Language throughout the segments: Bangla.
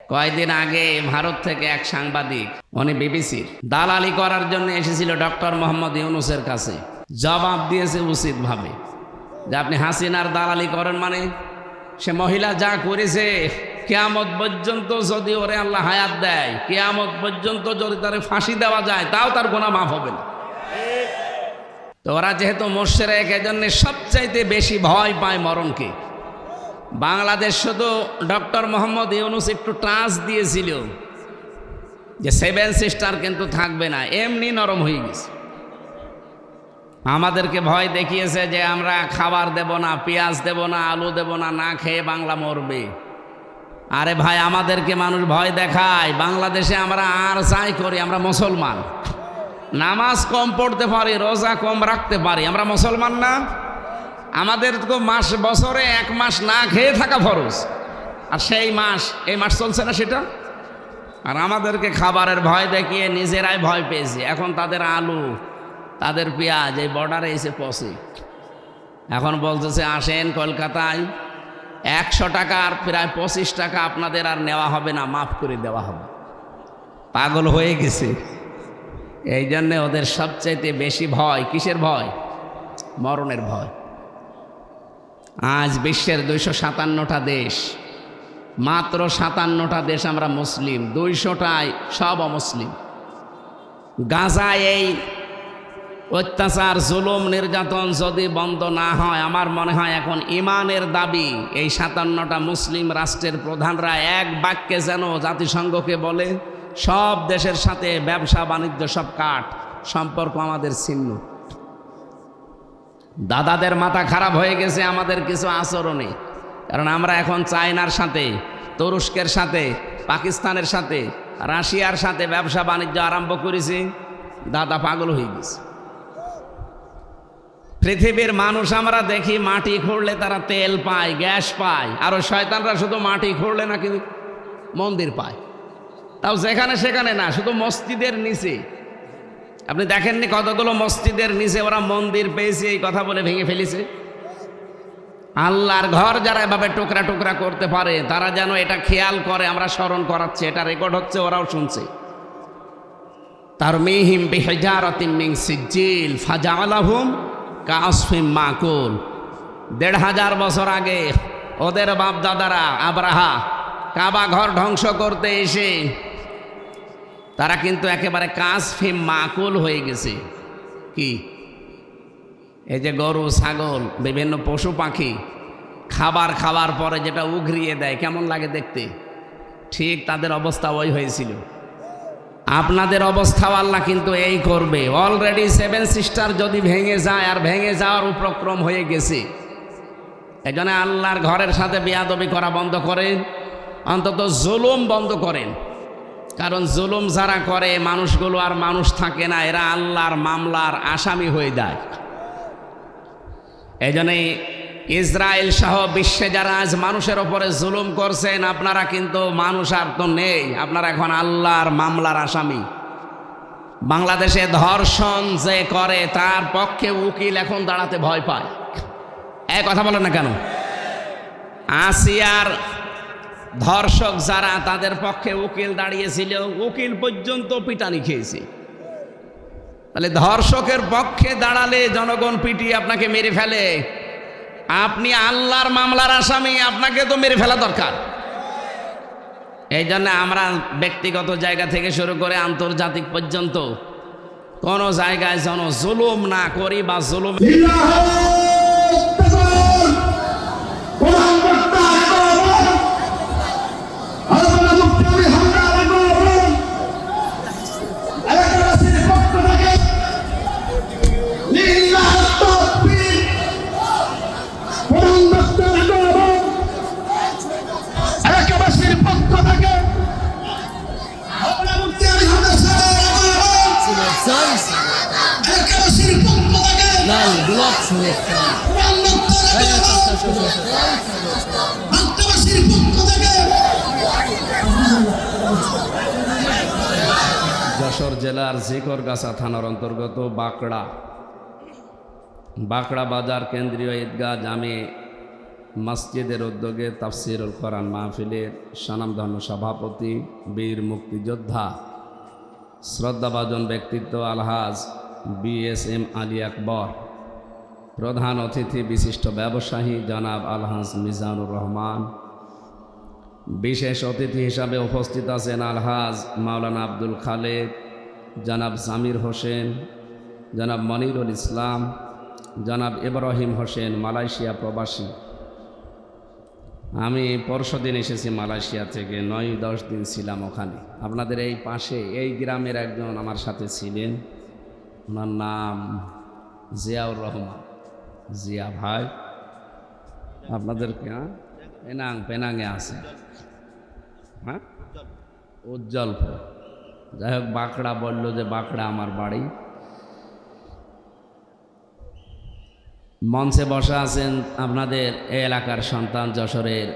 কয়েকদিন আগে ভারত থেকে এক সাংবাদিক, উনি বিবিসির দালালি করার জন্য এসেছিল ডক্টর মোহাম্মদ ইউনূসের কাছে। জবাব দিয়েছে উচিতভাবে যে আপনি হাসিনার দালালি করেন, মানে সে মহিলা যা করেছে কিয়ামত পর্যন্ত যদি ওরে আল্লাহ হায়াত দেয়, কিয়ামত পর্যন্ত যদি তারে ফাঁসি দেওয়া যায়, তাও তার গুনাহ মাফ হবে না। তো ওরা যেহেতু মুশরিক, এজন্য সবচাইতে বেশি ভয় পায় মরণকে। বাংলাদেশ শুধু ডক্টর মোহাম্মদ ইউনূস একটু টাচ দিয়েছিল যে 7 সিস্টার কিন্তু থাকবে না, এমনি নরম হয়ে গেছে। আমাদেরকে ভয় দেখিয়েছে যে আমরা খাবার দেব না, পেঁয়াজ দেব না, আলু দেব না, না খেয়ে বাংলা মরবে। আরে ভাই, আমাদেরকে মানুষ ভয় দেখায়। বাংলাদেশে আমরা আর যাই করি, আমরা মুসলমান, নামাজ কম পড়তে পারি, রোজা কম রাখতে পারি, আমরা মুসলমান না? আমাদের তো বছরে 1 মাস না খেয়ে থাকা ফরজ, আর সেই মাস এই মাস চলছে না সেটা। আর আমাদেরকে খাবারের ভয় দেখিয়ে নিজেরাই ভয় পেয়েছে। এখন তাদের আলু, তাদের পেঁয়াজ এই বর্ডারে এসে পৌঁছে। এখন বলতেছে আসেন কলকাতায় 100 টাকা আর প্রায় 25 টাকা আপনাদের আর নেওয়া হবে না, মাফ করে দেওয়া হবে। পাগল হয়ে গেছে। এই জন্যে ওদের সবচাইতে বেশি ভয় কিসের ভয়? মরণের ভয়। আজ বিশ্বের 257টা দেশ, মাত্র 57টা দেশ আমরা মুসলিম, 200টায় সব অমুসলিম। গাজায় এই অত্যাচার, জুলুম, নির্যাতন যদি বন্ধ না হয়, আমার মনে হয় এখন ইমানের দাবি এই 57টা মুসলিম রাষ্ট্রের প্রধানরা এক বাক্যে যেন জাতিসংঘকে বলে সব দেশের সাথে ব্যবসা বাণিজ্য সব কাট, সম্পর্ক আমাদের ছিন্ন। দাদাদের মাথা খারাপ হয়ে গেছে আমাদের কিছু আচরণে, কারণ আমরা এখন চায়নার সাথে, তুরস্কের সাথে, পাকিস্তানের সাথে, রাশিয়ার সাথে ব্যবসা বাণিজ্য আরম্ভ করেছি। দাদা পাগল হয়ে গেছে। পৃথিবীর মানুষ আমরা দেখি মাটি খুঁড়লে তারা তেল পায়, গ্যাস পায়, আর ওই শয়তানরা শুধু মাটি খুঁড়লে না কিন্তু মন্দির পায়, তাও যেখানে সেখানে না, শুধু মসজিদের নিচে। আপনি দেখেননি কতগুলো মসজিদের নিচে ওরা মন্দির পেয়েছে, এই কথা বলে ভেঙে ফেলেছে। আল্লাহর ঘর যারা এভাবে টুকরা টুকরা করতে পারে, তারা যেন এটা খেয়াল করে, আমরা স্মরণ করাচ্ছি, এটা রেকর্ড হচ্ছে, ওরাও শুনছে। তারমিহিম বিহিজারাতিন মিন সিজ্জিল ফাজআলাহুম কাআসফিম মাকুল। 1500 বছর আগে ওদের বাপ দাদারা আব্রাহা কাবা ঘর ধ্বংস করতে এসে তারা কিন্তু একেবারে কাসফিম মাকুল হয়ে গেছে। কি? এই যে গরু, ছাগল, বিভিন্ন পশু পাখি খাবার খাওয়ার পরে যেটা উগরিয়ে দেয়, কেমন লাগে দেখতে, ঠিক তাদের অবস্থা ওই হয়েছিল। আপনাদের অবস্থাও আল্লাহ কিন্তু এই করবে। অলরেডি 7 সিস্টার যদি ভেঙে যায়, আর ভেঙে যাওয়ার উপক্রম হয়ে গেছে। এই জন্য আল্লাহর ঘরের সাথে বেয়াদবি করা বন্ধ করেন, অন্তত জুলুম বন্ধ করেন। কারণ জুলুম যারা করে, মানুষগুলো আর মানুষ থাকে না, এরা আল্লাহর মামলার আসামি হয়ে যায়। এই জন্যই ইসরায়েল সহ বিশ্বে যারা আজ মানুষের ওপরে জুলুম করছেন, আপনারা কিন্তু মানুষ আর তো নেই, আপনারা এখন আল্লাহর মামলার আসামি। বাংলাদেশে ধর্ষণ যে করে তার পক্ষে উকিল এখন দাঁড়াতে ভয় পায়। এক কথা বলেন না কেন? আসিয়ার ধর্ষক যারা, তাদের পক্ষে উকিল দাঁড়িয়েছিল, উকিল পর্যন্ত পিটানি খেয়েছে। তাহলে ধর্ষকের পক্ষে দাঁড়ালে জনগণ পিটিয়ে আপনাকে মেরে ফেলে, আপনি আল্লাহর মামলার আসামি, আপনাকে তো মেরে ফেলা দরকার। এই জন্য আমরা ব্যক্তিগত জায়গা থেকে শুরু করে আন্তর্জাতিক পর্যন্ত কোনো জায়গায় যেন জুলুম না করি, বা জুলুম যশোর জেলার ঝিকরগাছা থানার অন্তর্গত বাঁকড়া বাজার কেন্দ্রীয় ঈদগাহ জামে মসজিদের উদ্যোগে তাফসিরুল কোরআন মাহফিলের স্বনামধন্য সভাপতি বীর মুক্তিযোদ্ধা শ্রদ্ধাভাজন ব্যক্তিত্ব আলহাজ BSM আলী আকবর, প্রধান অতিথি বিশিষ্ট ব্যবসায়ী জনাব আলহাজ মিজানুর রহমান, বিশেষ অতিথি হিসাবে উপস্থিত আছেন আলহাজ মাওলানা আব্দুল খালেক, জনাব জামির হোসেন, জনাব মনিরুল ইসলাম, জনাব ইব্রাহিম হোসেন মালয়েশিয়া প্রবাসী। আমি পরশুদিন এসেছি মালয়েশিয়া থেকে, 9-10 দিন ছিলাম ওখানে। আপনাদের এই পাশে এই গ্রামের একজন আমার সাথে ছিলেন, ওনার নাম জিয়াউর রহমান। জিয়া ভাই আপনাদেরকে পেনাঙে আছে, হ্যাঁ, উজ্জ্বলপুর। যাই হোক, বাঁকড়া বলল যে বাঁকড়া আমার বাড়ি। মঞ্চে বসা আছেন আপনাদের এই এলাকার সন্তান, যশোরের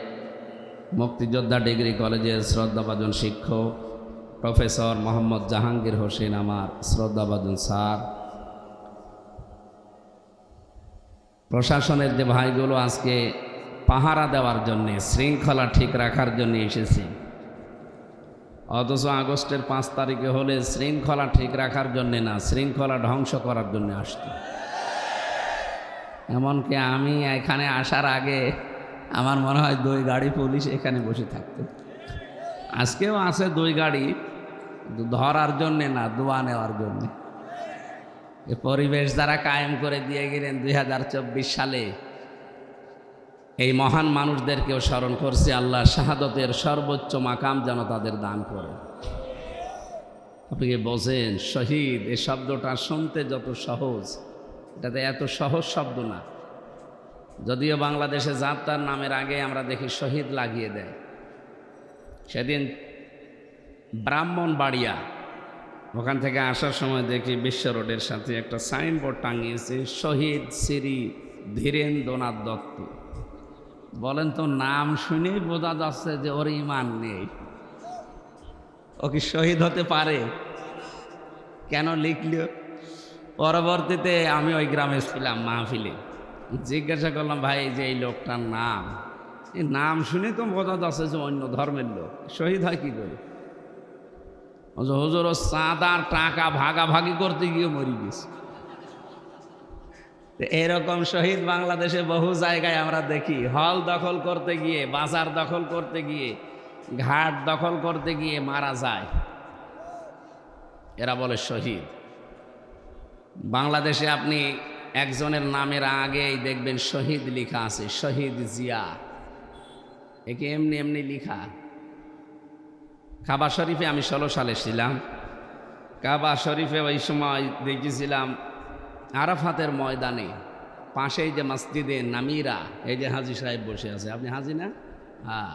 মুক্তিযোদ্ধা ডিগ্রি কলেজের শ্রদ্ধাভাজন শিক্ষক প্রফেসর মোহাম্মদ জাহাঙ্গীর হোসেন, আমার শ্রদ্ধাভাজন স্যার। প্রশাসনের যে ভাইগুলো আজকে পাহারা দেওয়ার জন্যে, শৃঙ্খলা ঠিক রাখার জন্য এসেছে, অথচ আগস্টের 5 তারিখে হলে শৃঙ্খলা ঠিক রাখার জন্যে না, শৃঙ্খলা ধ্বংস করার জন্য আসতো। এমনকি আমি এখানে আসার আগে আমার মনে হয় 2 গাড়ি পুলিশ এখানে বসে থাকতো। আজকেও আছে 2 গাড়ি, ধরার জন্যে না, দোয়া নেওয়ার জন্যে। এ পরিবেশ যারা কায়েম করে দিয়ে গেলেন 2024 সালে, এই মহান মানুষদেরকেও স্মরণ করছি। আল্লাহ শাহাদতের সর্বোচ্চ মাকাম যেন তাদের দান করে। আপনি কি বোঝেন, শহীদ এই শব্দটা শুনতে যত সহজ, এটাতে এত সহজ শব্দ না। যদিও বাংলাদেশে যাত্রার নামের আগে আমরা দেখি শহীদ লাগিয়ে দেয়। সেদিন ব্রাহ্মণবাড়িয়া, ওখান থেকে আসার সময় দেখি বিশ্ব রোডের সাথে একটা সাইনবোর্ড টাঙিয়েছে, শহীদ শ্রী ধীরেন্দ্রনাথ দত্ত। বলেন তো, নাম শুনেই বোঝা যাচ্ছে যে ওর ইমান নেই। ও কি শহীদ হতে পারে? কেন লিখল? পরবর্তীতে আমি ওই গ্রামে ছিলাম মাহফিলে, জিজ্ঞাসা করলাম, ভাই যে এই লোকটার নাম, এই নাম শুনে তো বোঝা যাচ্ছে যে অন্য ধর্মের লোক, শহীদ হয় কি করে? হুজুর, ও চাঁদার টাকা ভাগাভাগি করতে গিয়ে মরে গেছে। এরকম শহীদ বাংলাদেশে বহু জায়গায় আমরা দেখি। হল দখল করতে গিয়ে, বাজার দখল করতে গিয়ে, ঘাট দখল করতে গিয়ে মারা যায়, এরা বলে শহীদ। বাংলাদেশে আপনি একজনের নামের আগেই দেখবেন শহীদ লেখা আছে, শহীদ জিয়া। একে এমনি এমনি লেখা। কাবা শরীফে আমি 16 সালে ছিলাম। কাবা শরীফে ওই সময় দেখেছিলাম আরাফাতের ময়দানে পাশেই যে মসজিদে নামিরা, এই যে হাজী সাহেব বসে আছে, আপনি হাজী না? হ্যাঁ,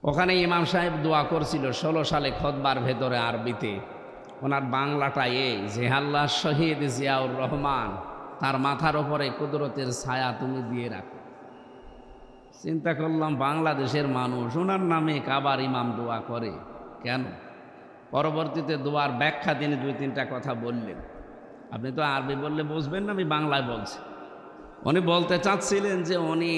ওখানে ইমাম সাহেব দোয়া করছিল 16 সালে খুতবার ভেতরে আরবিতে। ওনার বাংলাটা এই যে, আল্লাহ শহীদ জিয়াউর রহমান, তার মাথার ওপরে কুদরতের ছায়া তুমি দিয়ে রাখো। চিন্তা করলাম, বাংলাদেশের মানুষ ওনার নামে কাবার ইমাম দোয়া করে কেন? পরবর্তীতে দোয়ার ব্যাখ্যা তিনি 2-3টা কথা বললেন। আপনি তো আরবি বললে বুঝবেন না, আমি বাংলায় বলছি। উনি বলতে চাচ্ছিলেন যে উনি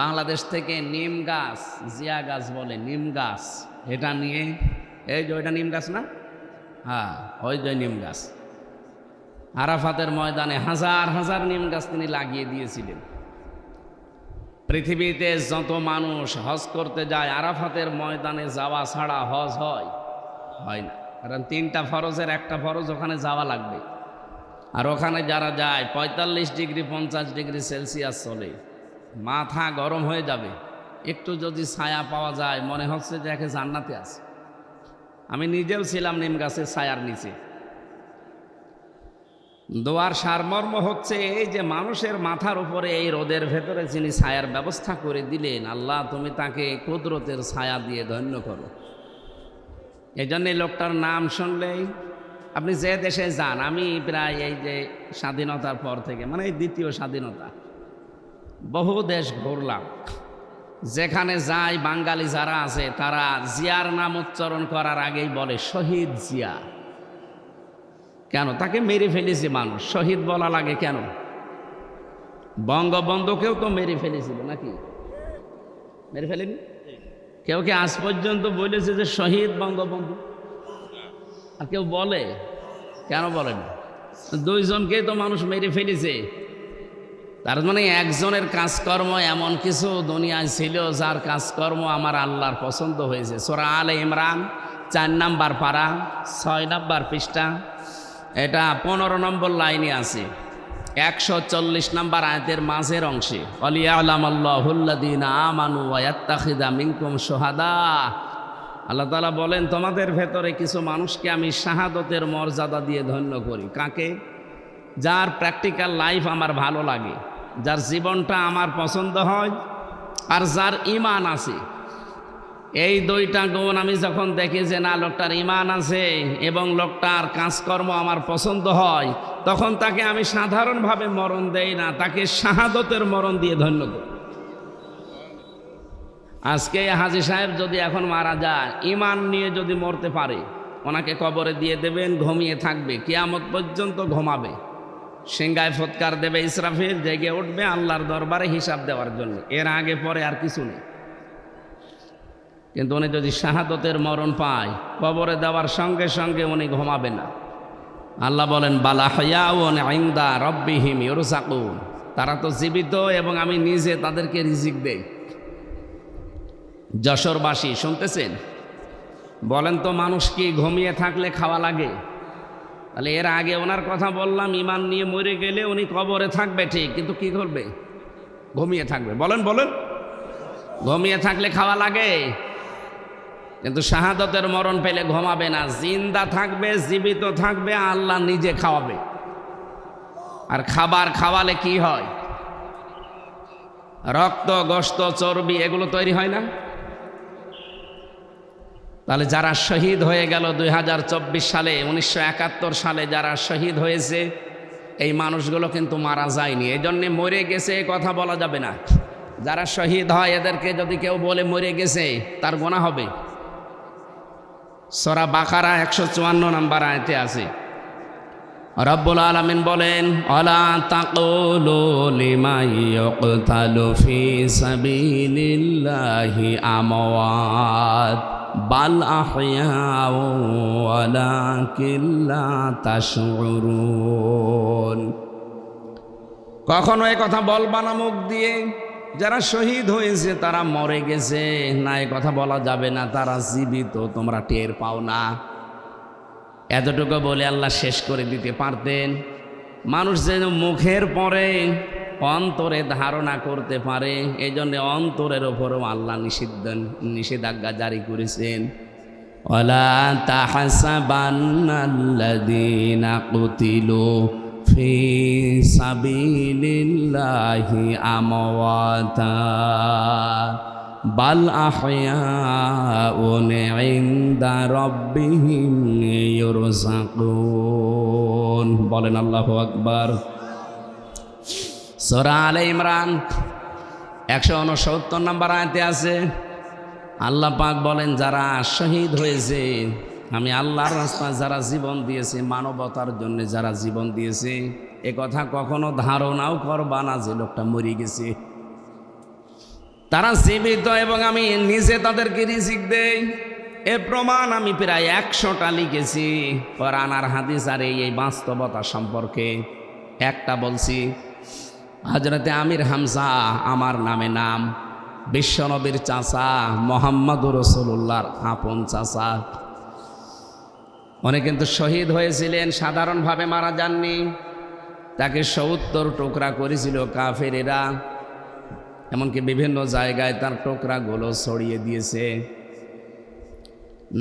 বাংলাদেশ থেকে নিম গাছ, জিয়া গাছ বলে, নিম গাছ, এটা নিয়ে, এই যে ওইটা নিম গাছ না? হ্যাঁ, ওই যে নিম গাছ, আরাফাতের ময়দানে হাজার হাজার নিম গাছ তিনি লাগিয়ে দিয়েছিলেন। পৃথিবীতে যত মানুষ হজ করতে যায়, আরাফাতের ময়দানে যাওয়া ছাড়া হজ হয় না। কারণ 3টা ফরজের একটা ফরজ ওখানে যাওয়া লাগবে। আর ওখানে যারা যায় 45 ডিগ্রি 50 ডিগ্রি সেলসিয়াস চলে, মাথা গরম হয়ে যাবে। একটু যদি ছায়া পাওয়া যায় মনে হচ্ছে যে একে জান্নাতে আছে। আমি নিজেও ছিলাম নিম গাছের ছায়ার নিচে। দোয়ার সারমর্ম হচ্ছে এই যে, মানুষের মাথার উপরে এই রোদের ভেতরে যিনি ছায়ার ব্যবস্থা করে দিলেন, আল্লাহ তুমি তাকে কুদরতের ছায়া দিয়ে ধন্য করো। এই জন্যে লোকটার নাম শুনলেই আপনি যে দেশে যান, আমি প্রায় এই যে স্বাধীনতার পর থেকে, মানে এই দ্বিতীয় স্বাধীনতা, বহু দেশ ঘুরলাম। যেখানে যাই বাঙালি যারা আছে তারা জিয়ার নাম উচ্চারণ করার আগেই বলে শহীদ জিয়া। কেন? তাকে মেরে ফেলেছে মানুষ, শহীদ বলা লাগে কেন? বঙ্গবন্ধুকেও তো মেরে ফেলেছিল নাকি? মেরে ফেলেনি? কেউ কে আজ পর্যন্ত বলেছে যে শহীদ বঙ্গবন্ধু? আর কেউ বলে? কেন বলে না? দুইজনকেই তো মানুষ মেরে ফেলেছে। তার মানে একজনের কাজকর্ম এমন কিছু দুনিয়ায় ছিল যার কাজকর্ম আমার আল্লাহর পছন্দ হয়েছে। সূরা আলে ইমরান 4 নম্বর পারা 6 নম্বর পৃষ্ঠা, এটা 15 নম্বর লাইনে আছে, 140 নম্বর আয়াতের মাঝের অংশে, ওয়ালিয়ালামাল্লাহুল্লাযীনা আমানু ওয়া ইয়াত্তাখিযা মিনকুম শুহাদা। আল্লাহ তাআলা বলেন, তোমাদের ভেতরে কিছু মানুষকে আমি শাহাদতের মর্যাদা দিয়ে ধন্য করি। কাকে? যার প্র্যাকটিক্যাল লাইফ আমার ভালো লাগে, যার জীবনটা আমার পছন্দ হয়, আর যার ঈমান আছে। এই দুইটা গুণ আমি যখন দেখি যে না, লোকটার ঈমান আছে এবং লোকটার কাজকর্ম আমার পছন্দ হয়, তখন তাকে আমি সাধারণভাবে মরণ দেই না, তাকে শাহাদতের মরণ দিয়ে ধন্য করি। আজকে হাজী সাহেব যদি এখন মারা যায়, ঈমান নিয়ে যদি মরতে পারে, ওনাকে কবরে দিয়ে দেবেন, ঘুমিয়ে থাকবে, কিয়ামত পর্যন্ত ঘুমাবে। সিংহায় ফৎকার দেবে ইসরাফিল, জেগে উঠবে আল্লাহর দরবারে হিসাব দেওয়ার জন্য। এর আগে পরে আর কিছু নেই। কিন্তু উনি যদি শাহাদতের মরণ পায়, কবরে দেওয়ার সঙ্গে সঙ্গে উনি ঘুমাবে না। আল্লাহ বলেন, বালা হায়াউন ইনদা রাব্বিহিম ইউরযাকুন, তারা তো জীবিত এবং আমি নিজে তাদেরকে রিজিক দেই। যশোরবাসী শুনতেছেন? বলেন তো, মানুষ কি ঘুমিয়ে থাকলে খাওয়া লাগে? তাহলে এর আগে ওনার কথা বললাম, ঈমান নিয়ে মরে গেলে উনি কবরে থাকবে ঠিক, কিন্তু কি করবে? ঘুমিয়ে থাকবে। বলেন বলেন, ঘুমিয়ে থাকলে খাওয়া লাগে? কিন্তু শাহাদতের মরণ পেলে ঘুমাবে না, জিন্দা থাকবে, জীবিত থাকবে, আল্লাহ নিজে খাওয়াবে। আর খাবার খাওয়ালে কি হয়? রক্ত, গোশত, চর্বি এগুলো তৈরি হয় না? তাহলে যারা শহীদ হয়ে গেল 2024 সালে, 1971 সালে যারা শহীদ হয়েছে, এই মানুষগুলো কিন্তু মারা যায়নি, এই জন্যে মরে গেছে এ কথা বলা যাবে না। যারা শহীদ হয় এদেরকে যদি কেউ বলে মরে গেছে, তার গুনাহ হবে। সূরা বাকারা 154 নম্বর আয়াতে আছে, রব্বুল আলামিন বলেন, আলা তাকুলু লিমান ইউকতালু ফি সাবিলিল্লাহি আমওয়াত বাল আহইয়াউ ওয়ালাকিন লা তাশউরুন। কখনো এই কথা বলবা না মুখ দিয়ে যারা শহীদ হয়েছে তারা মরে গেছে, না, এই কথা বলা যাবে না, তারা জীবিত, তোমরা টের পাও না। এতটুকু বলে আল্লাহ শেষ করে দিতে পারতেন। মানুষ যেন মুখের পরে অন্তরে ধারণা করতে পারে, এই জন্য অন্তরের ওপরও আল্লাহ নিষেধাজ্ঞা জারি করেছেন। ওয়ালা তাহসাবান্নাল্লাযীনা কুতিলু ফি সাবিলিল্লাহি আমওয়াতা বাল আহইয়াউন ইনদা রাব্বিহিম ইউরযাকুন। বলেন আল্লাহু আকবার। সূরা আলে ইমরান 169 নম্বর আয়াতে আছে, আল্লাহ পাক বলেন, যারা শহীদ হয়েছে, আমি আল্লাহর রাস্তায় যারা জীবন দিয়েছে, মানবতার জন্য যারা জীবন দিয়েছে, এ কথা কখনো ধারণাও করবা না যে লোকটা মরে গেছে। তারা জীবিত এবং আমি নিজে তাদেরকে রিজিক দেই। এ প্রমাণ আমি প্রায় 100টা লিখেছি কোরআন আর হাদিস, আর এই বাস্তবতা সম্পর্কে একটা বলছি। হযরতে আমির হামজা আমার নামে নাম, বিশ্বনবীর চাচা, মুহাম্মদুর রাসূলুল্লাহর আপন চাচা। উনি কিন্তু শহীদ হয়েছিলেন, সাধারণভাবে মারা যাননি। তাকে 70 টুকরা করেছিল কাফেরেরা, এমনকি বিভিন্ন জায়গায় তার টুকরাগুলো ছড়িয়ে দিয়েছে।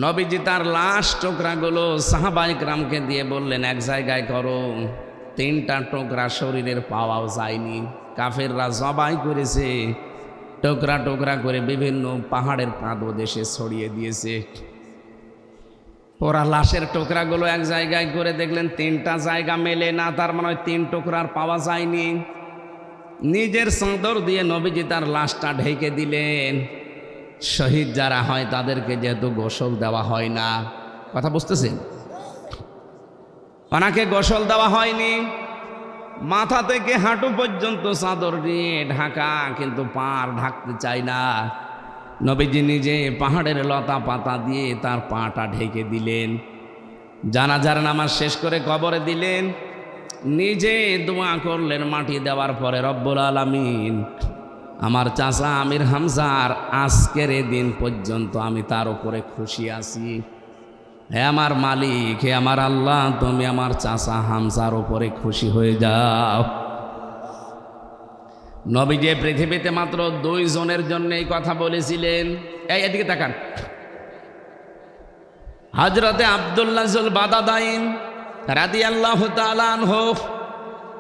নবীজি তার লাশ টুকরাগুলো সাহাবায়ে কেরামকে দিয়ে বললেন, এক জায়গায় করো। 3টা টুকরা শরীরের পাওয়াও যায়নি, কাফেররা জবাই করেছে, টুকরা টুকরা করে বিভিন্ন পাহাড়ের পাদদেশে ছড়িয়ে দিয়েছে। ওরা লাশের টুকরাগুলো এক জায়গায় করে দেখলেন 3টা জায়গা মেলে না, তার মানে 3 টুকরার পাওয়া যায়নি। নিজের চাদর দিয়ে নবীজি তার লাশটা ঢেকে দিলেন। শহীদ যারা হয় তাদেরকে যেহেতু গোসল দেওয়া হয় না, কথা বুঝতেছেন, ওনাকে গোসল দেওয়া হয়নি। মাথা থেকে হাঁটু পর্যন্ত চাদর দিয়ে ঢাকা, কিন্তু পার ঢাকতে চায় না। নবীজি নিজে পাহাড়ের লতা পাতা দিয়ে তার পাটা ঢেকে দিলেন। জানাজার নামাজ শেষ করে কবরে দিলেন, নিজে দোয়া করলেন মাটি দেওয়ার পরে, রব্বুল আলামিন আমার চাচা আমির হামজার আজকের এই দিন পর্যন্ত আমি তার উপরে খুশি আছি। হে আমার মালিক, হে আমার আল্লাহ, তুমি আমার চাচা হামজার উপরে খুশি হয়ে যাও। নবীজি পৃথিবীতে মাত্র 2 জনের জন্য এই কথা বলেছিলেন। এদিকে তাকান। হযরতে আব্দুল্লাহ যুল বাদাদাইন রাদিয়াল্লাহু তাআলা আনহু,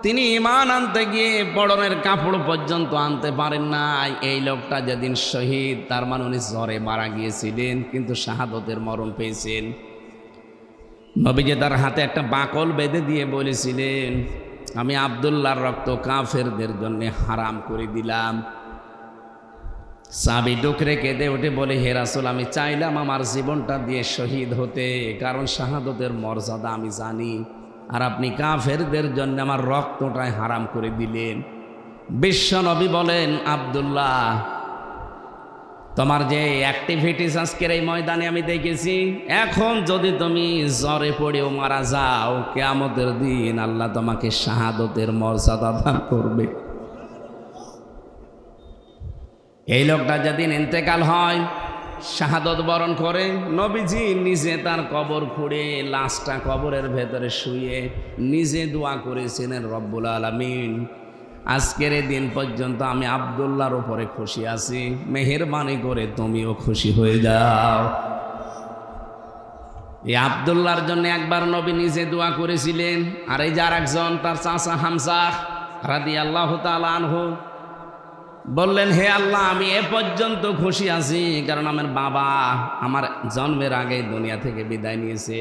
তিনি ঈমান আনতে গিয়ে পরনের কাপড় পর্যন্ত আনতে পারেন নাই। এই লোকটা যেদিন শহীদ, তার মানে উনি জ্বরে মারা গিয়েছিলেন, কিন্তু শাহাদতের মরণ পেয়েছেন। নবীজি তার হাতে একটা বাকল বেঁধে দিয়ে বলেছিলেন, আমি আব্দুল্লাহর রক্ত কাফেরদের জন্য হারাম করে দিলাম। সাহাবী ডুকরে কেঁদে উঠে বলে, হে রাসূল, আমি চাইলাম আমার জীবনটা দিয়ে শহীদ হতে, কারণ শাহাদতের মর্যাদা আমি জানি, আর আপনি কাফেরদের জন্য আমার রক্তটাই হারাম করে দিলেন। বিশ্ব নবী বলেন, আব্দুল্লাহ, তোমার যে অ্যাক্টিভিটিস আজকের এই ময়দানে আমি দেখেছি, এখন যদি তুমি জ্বরে পড়েও মারা যাও, কিয়ামতের দিন আল্লাহ তোমাকে শাহাদতের মর্যাদা দান করবে। এই লোকটা যেদিন ইন্তেকাল হয়, শাহাদত বরণ করে, নবীজি নিজে তার কবর খুঁড়ে লাশটা কবরের ভেতরে শুয়ে নিজে দোয়া করেছিলেন, রব্বুল আলামিন আজকের এই দিন পর্যন্ত আমি আব্দুল্লাহর উপরে খুশি আছি, মেহেরবানি করে তুমিও খুশি হয়ে যাও। এই আব্দুল্লাহর জন্য একবার নবী নিজে দোয়া করেছিলেন। আর এই যে আরেকজন তার চাচা হামজা রাদিয়াল্লাহু তাআলা আনহু বললেন, হে আল্লাহ, আমি এ পর্যন্ত খুশি আছি কারণ আমার বাবা আমার জন্মের আগে দুনিয়া থেকে বিদায় নিয়েছে।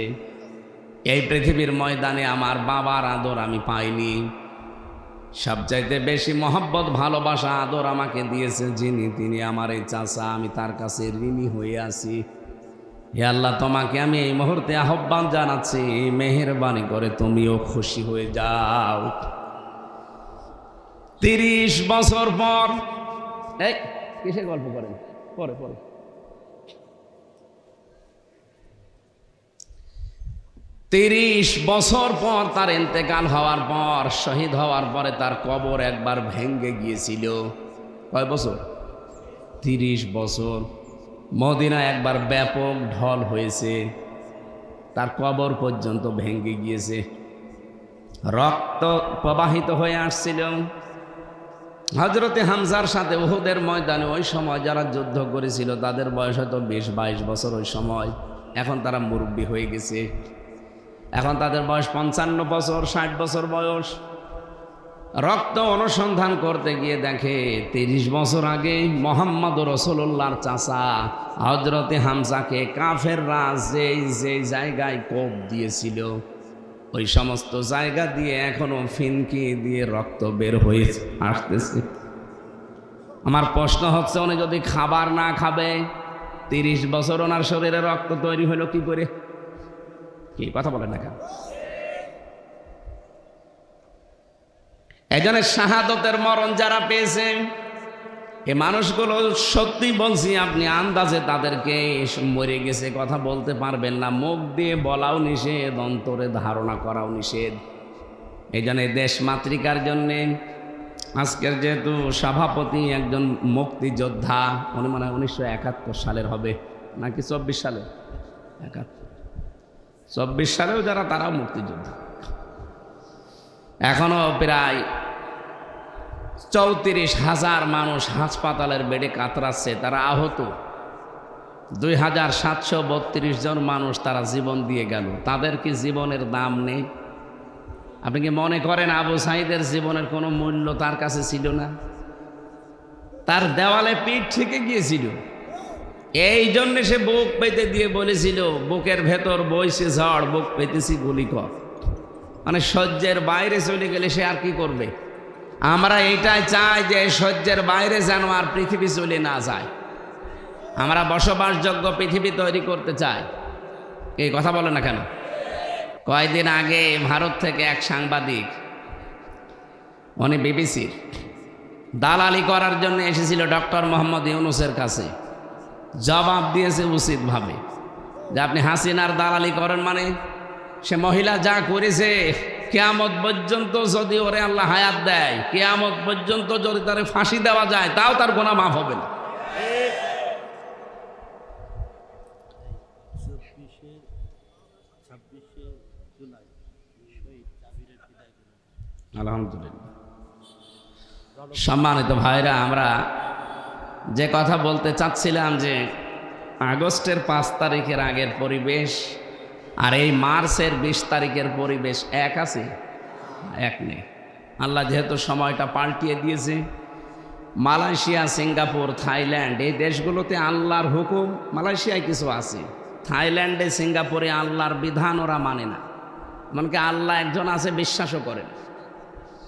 এই পৃথিবীর ময়দানে আমার বাবার আদর আমি পাইনি। সবচাইতে বেশি মহব্বত, ভালোবাসা, আদর আমাকে দিয়েছে যিনি, তিনি আমার এই চাচা। আমি তার কাছে ঋণী হয়ে আছি। হে আল্লাহ, তোমাকে আমি এই মুহূর্তে আহ্বান জানাচ্ছি, মেহেরবানি করে তুমিও খুশি হয়ে যাও। 30 বছর পর, এই কিসের গল্প করেন, পরে পরে 30 বছর পর তার ইন্তেকাল হওয়ার পর, শহীদ হওয়ার পরে তার কবর একবার ভেঙে গিয়েছিল। কয় বছর? 30 বছর। মদিনায় একবার ব্যাপক ঢল হয়েছে, তার কবর পর্যন্ত ভেঙে গিয়েছে, রক্ত প্রবাহিত হয়ে আসছিল। হযরতে হামজার সাথে উহুদের ময়দানে ওই সময় যারা যুদ্ধ করেছিল তাদের বয়স হয়তো 20-22 বছর ওই সময়। এখন তারা মুরব্বী হয়ে গেছে, এখন তাদের বয়স 55 বছর, 60 বছর বয়স। রক্ত অনুসন্ধান করতে গিয়ে দেখে 30 বছর আগে মুহাম্মদ রাসূলুল্লাহর চাচা হযরতে হামজাকে কাফেররা যে জায়গায় কোপ দিয়েছিল, ওই সমস্ত জায়গা দিয়ে এখনো ফিনকি দিয়ে রক্ত বের হয়ে আসতেছে। আমার প্রশ্ন হচ্ছে, উনি যদি খাবার না খাবে, 30 বছর ওনার শরীরে রক্ত তৈরি হলো কি করে? কি কথা বলেন না কেন? একজনের শাহাদতের মরণ যারা পেয়েছেন, এই মানুষগুলো সত্যি বলছি, আপনি আন্দাজে তাদেরকে মরে গেছে কথা বলতে পারবেন না। মুখ দিয়ে বলাও নিষেধ, অন্তরে ধারণা করাও নিষেধ। এই জন্য দেশ মাতৃকার জন্যে আজকের যেহেতু সভাপতি একজন মুক্তিযোদ্ধা, উনি মনে হয় 1971 সালের হবে নাকি 24 সালে, 24 সালেও যারা, তারাও মুক্তিযোদ্ধা। এখনো প্রায় 34,000 মানুষ হাসপাতালের বেডে কাতরাচ্ছে, তারা আহত। 2732 জন মানুষ তারা জীবন দিয়ে গেল। তাদের কি জীবনের দাম নেই? আপনি কি মনে করেন আবু সাঈদের জীবনের কোনো মূল্য তার কাছে ছিল না? তার দেওয়ালে পিঠ থেকে গিয়েছিল, এই জন্যে সে বুক পেতে দিয়ে বলেছিল, বুকের ভেতর বইছে ঝড়, বুক পেতেছি গুলি কর। মানে সহ্যের বাইরে চলে গেলে সে আর কি করবে? আমরা এইটাই চাই যে সহ্যের বাইরে যেন আর পৃথিবী চলে না যায়। আমরা বসবাসযোগ্য পৃথিবী তৈরি করতে চাই। এই কথা বলে না কেন? কয়েকদিন আগে ভারত থেকে এক সাংবাদিক উনি বিবিসির দালালি করার জন্য এসেছিল ডক্টর মোহাম্মদ ইউনূসের কাছে। জবাব দিয়েছে উচিতভাবে যে আপনি হাসিনার দালালি করেন মানে সে মহিলা যা করেছে কিয়ামত পর্যন্ত যদি ওরে আল্লাহ হায়াত দেয়, কিয়ামত পর্যন্ত যদি তারে ফাঁসি দেওয়া যায় তাও তার গুনাহ মাফ হবে না। আলহামদুলিল্লাহ। সম্মানিত ভাইরা, আমরা যে কথা বলতে চাচ্ছিলাম যে আগস্টের 5 তারিখের আগের পরিবেশ আর এই মার্চের 20 তারিখের পরিবেশ এক আছে? এক নেই। আল্লাহ যেহেতু সময়টা পাল্টিয়ে দিয়েছে, মালয়েশিয়া, সিঙ্গাপুর, থাইল্যান্ড এই দেশগুলোতে আল্লাহর হুকুম, মালয়েশিয়ায় কিছু আছে, থাইল্যান্ডে, সিঙ্গাপুরে আল্লাহর বিধান ওরা মানে না। এমনকি আল্লাহ একজন আছে বিশ্বাসও করে না,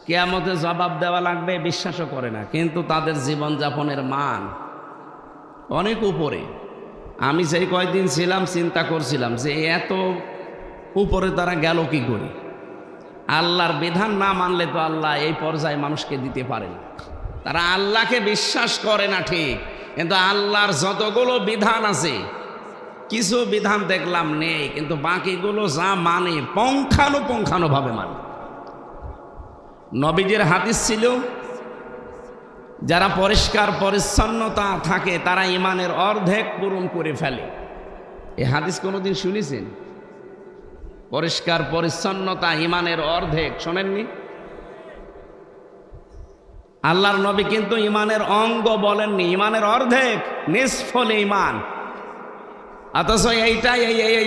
কিয়ামতে জবাব দেওয়া লাগবে বিশ্বাসও করে না, কিন্তু তাদের জীবনযাপনের মান অনেক উপরে। আমি যেই কয়দিন ছিলাম চিন্তা করছিলাম যে এত উপরে তারা গেল কি করে। আল্লাহর বিধান না মানলে তো আল্লাহ এই পর্যায়ে মানুষকে দিতে পারে না। তারা আল্লাহকে বিশ্বাস করে না ঠিক, কিন্তু আল্লাহর যতগুলো বিধান আছে কিছু বিধান দেখলাম নেই, কিন্তু বাকিগুলো যা মানে পুঙ্খানুপুঙ্খানুভাবে মানে। নবীজির হাদিস ছিল যারা পরিষ্কার পরিচ্ছন্নতা থাকে তারা ইমানের অর্ধেক পূরণ করে ফেলে। এই হাদিস কোনোদিন শুনেছেন? পরিষ্কার পরিচ্ছন্নতা ইমানের অর্ধেক, শোনেননি? আল্লাহর নবী কিন্তু ইমানের অঙ্গ বলেননি, ইমানের অর্ধেক, নিসফল ইমান। অথচ এইটাই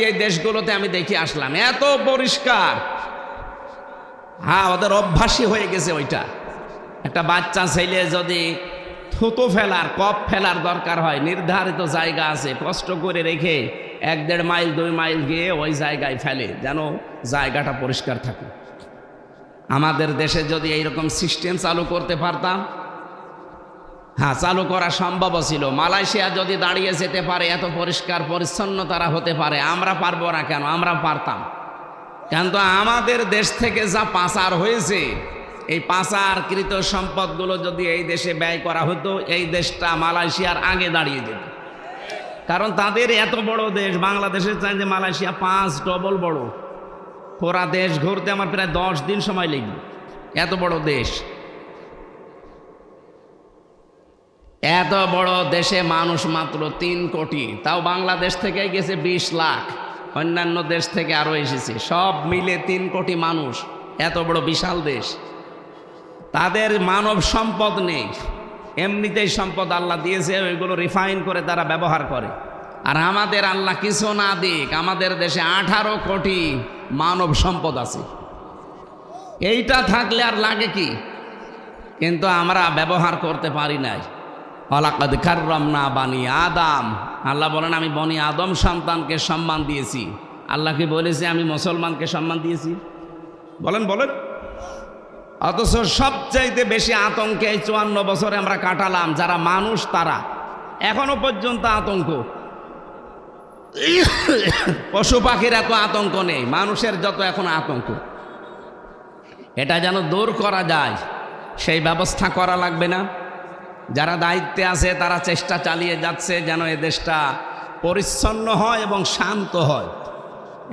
এই দেশগুলোতে আমি দেখে আসলাম এত পরিষ্কার। হ্যাঁ, ওদের অভ্যাসই হয়ে গেছে ওইটা। একটা বাচ্চা ছেলে যদি থুতু ফেলার, কপ ফেলার দরকার হয়, নির্ধারিত জায়গা আছে, কষ্ট করে রেখে 1-1.5 মাইল 2 মাইল গিয়ে ওই জায়গায় ফেলে যেন জায়গাটা পরিষ্কার থাকে। আমাদের দেশে যদি এইরকম সিস্টেম চালু করতে পারতাম, হ্যাঁ চালু করা সম্ভব ছিল। মালয়েশিয়া যদি দাঁড়িয়ে যেতে পারে, এত পরিষ্কার পরিচ্ছন্ন তারা হতে পারে, আমরা পারবো না কেন? আমরা পারতাম। কিন্তু আমাদের দেশ থেকে যা পাচার হয়েছে, এই পাচারকৃত সম্পদগুলো যদি এই দেশে ব্যয় করা হতো, এই দেশটা মালয়েশিয়ার আগে দাঁড়িয়ে যেত। কারণ তাদের এত বড় দেশ, বাংলাদেশের চাইতে মালয়েশিয়া 5 ডবল বড়। পুরা দেশ ঘুরতে আমার প্রায় 10 দিন সময় লেগে, এত বড় দেশ। এত বড় দেশে মানুষ মাত্র 3 কোটি, তাও বাংলাদেশ থেকে গেছে 20 লাখ, অন্যান্য দেশ থেকে আরো এসেছে, সব মিলে 3 কোটি মানুষ। এত বড় বিশাল দেশ, তাদের মানব সম্পদ নেই, এমনিতেই সম্পদ আল্লাহ দিয়েছে, ওইগুলো রিফাইন করে তারা ব্যবহার করে। আর আমাদের আল্লাহ কিছু না দিক, আমাদের দেশে 18 কোটি মানব সম্পদ আছে। এইটা থাকলে আর লাগে কি? কিন্তু আমরা ব্যবহার করতে পারি নাই। ওয়ালাকাদ কাররামনা বানি আদম, আল্লাহ বলেন আমি বনি আদম সন্তানকে সম্মান দিয়েছি। আল্লাহকে বলেছে আমি মুসলমানকে সম্মান দিয়েছি? বলেন বলেন। অথচ সবচাইতে বেশি আতঙ্কে 54 বছরে আমরা কাটালাম, যারা মানুষ তারা এখনো পর্যন্ত আতঙ্ক। পশু পাখির এত আতঙ্ক নেই, মানুষের যত এখন আতঙ্ক। এটা যেন দূর করা যায় সেই ব্যবস্থা করা লাগবে না? যারা দায়িত্বে আছে তারা চেষ্টা চালিয়ে যাচ্ছে যেন এ দেশটা পরিচ্ছন্ন হয় এবং শান্ত হয়।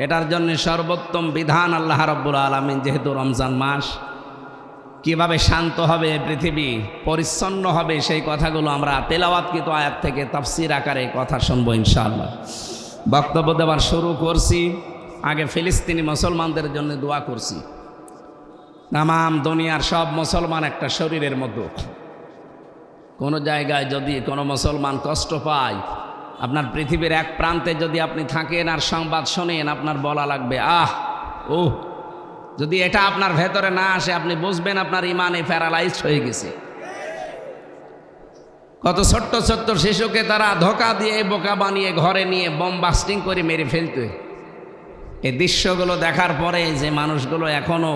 এটার জন্য সর্বোত্তম বিধান আল্লাহ রাব্বুল আলামিন, যেহেতু রমজান মাস, কিভাবে শান্ত হবে পৃথিবী, পরিচ্ছন্ন হবে, সেই কথাগুলো আমরা তেলাওয়াতকৃত আয়াত থেকে তাফসীর আকারে কথা শুনবো ইনশাআল্লাহ। বক্তব্য দেওয়ার শুরু করছি, আগে ফিলিস্তিনি মুসলমানদের জন্য দোয়া করছি। তামাম দুনিয়ার সব মুসলমান একটা শরীরের মতো। কোনো জায়গায় যদি কোনো মুসলমান কষ্ট পায়, আপনার পৃথিবীর এক প্রান্তে যদি আপনি থাকেন আর সংবাদ শোনেন, আপনার বলা লাগবে আহ ওহ। যদি এটা আপনার ভেতরে না আসে, আপনি বুঝবেন আপনার ইমানে প্যারালাইজড হয়ে গেছে। কত ছোট্ট ছোট্ট শিশুকে তারা ধোঁকা দিয়ে, বোকা বানিয়ে ঘরে নিয়ে বোম বাস্টিং করে মেরে ফেলতে। এই দৃশ্যগুলো দেখার পরে যে মানুষগুলো এখনো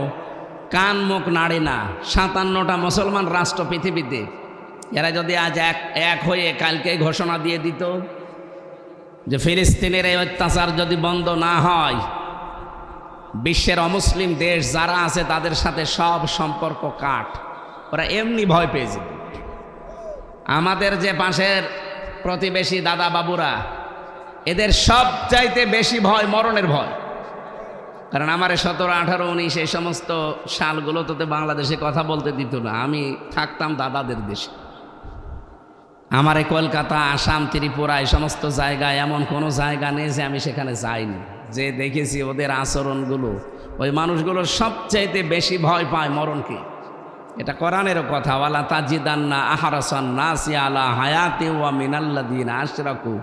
কান মুখ নাড়ে না, 57টা মুসলমান রাষ্ট্র পৃথিবীতে, এরা যদি আজ এক হয়ে কালকে ঘোষণা দিয়ে দিত যে ফিলিস্তিনের এই অত্যাচার যদি বন্ধ না হয়, বিশ্বের অমুসলিম দেশ যারা আছে তাদের সাথে সব সম্পর্ক কাট, ওরা এমনি ভয় পেয়ে যেত। আমাদের যে পাশের প্রতিবেশী দাদা বাবুরা, এদের সবচাইতে বেশি ভয় মরণের ভয়। কারণ আমার 17, 18, 19 এই সমস্ত সালগুলো তো বাংলাদেশে কথা বলতে দিত না। আমি থাকতাম দাদাদের দেশে। আমারে কলকাতা, আসাম, ত্রিপুরা এই সমস্ত জায়গায় এমন কোনো জায়গা নেই যে আমি সেখানে যাইনি, যে দেখেছি ওদের আচরণগুলো। ওই মানুষগুলোর সবচাইতে বেশি ভয় পায় মরণকে। এটা কোরআনেরও কথা, ওয়ালা তাজিদান্না আহরাসান নাসি আলা হায়াতি ওয়া মিনাল্লাযিনা আশরাকু।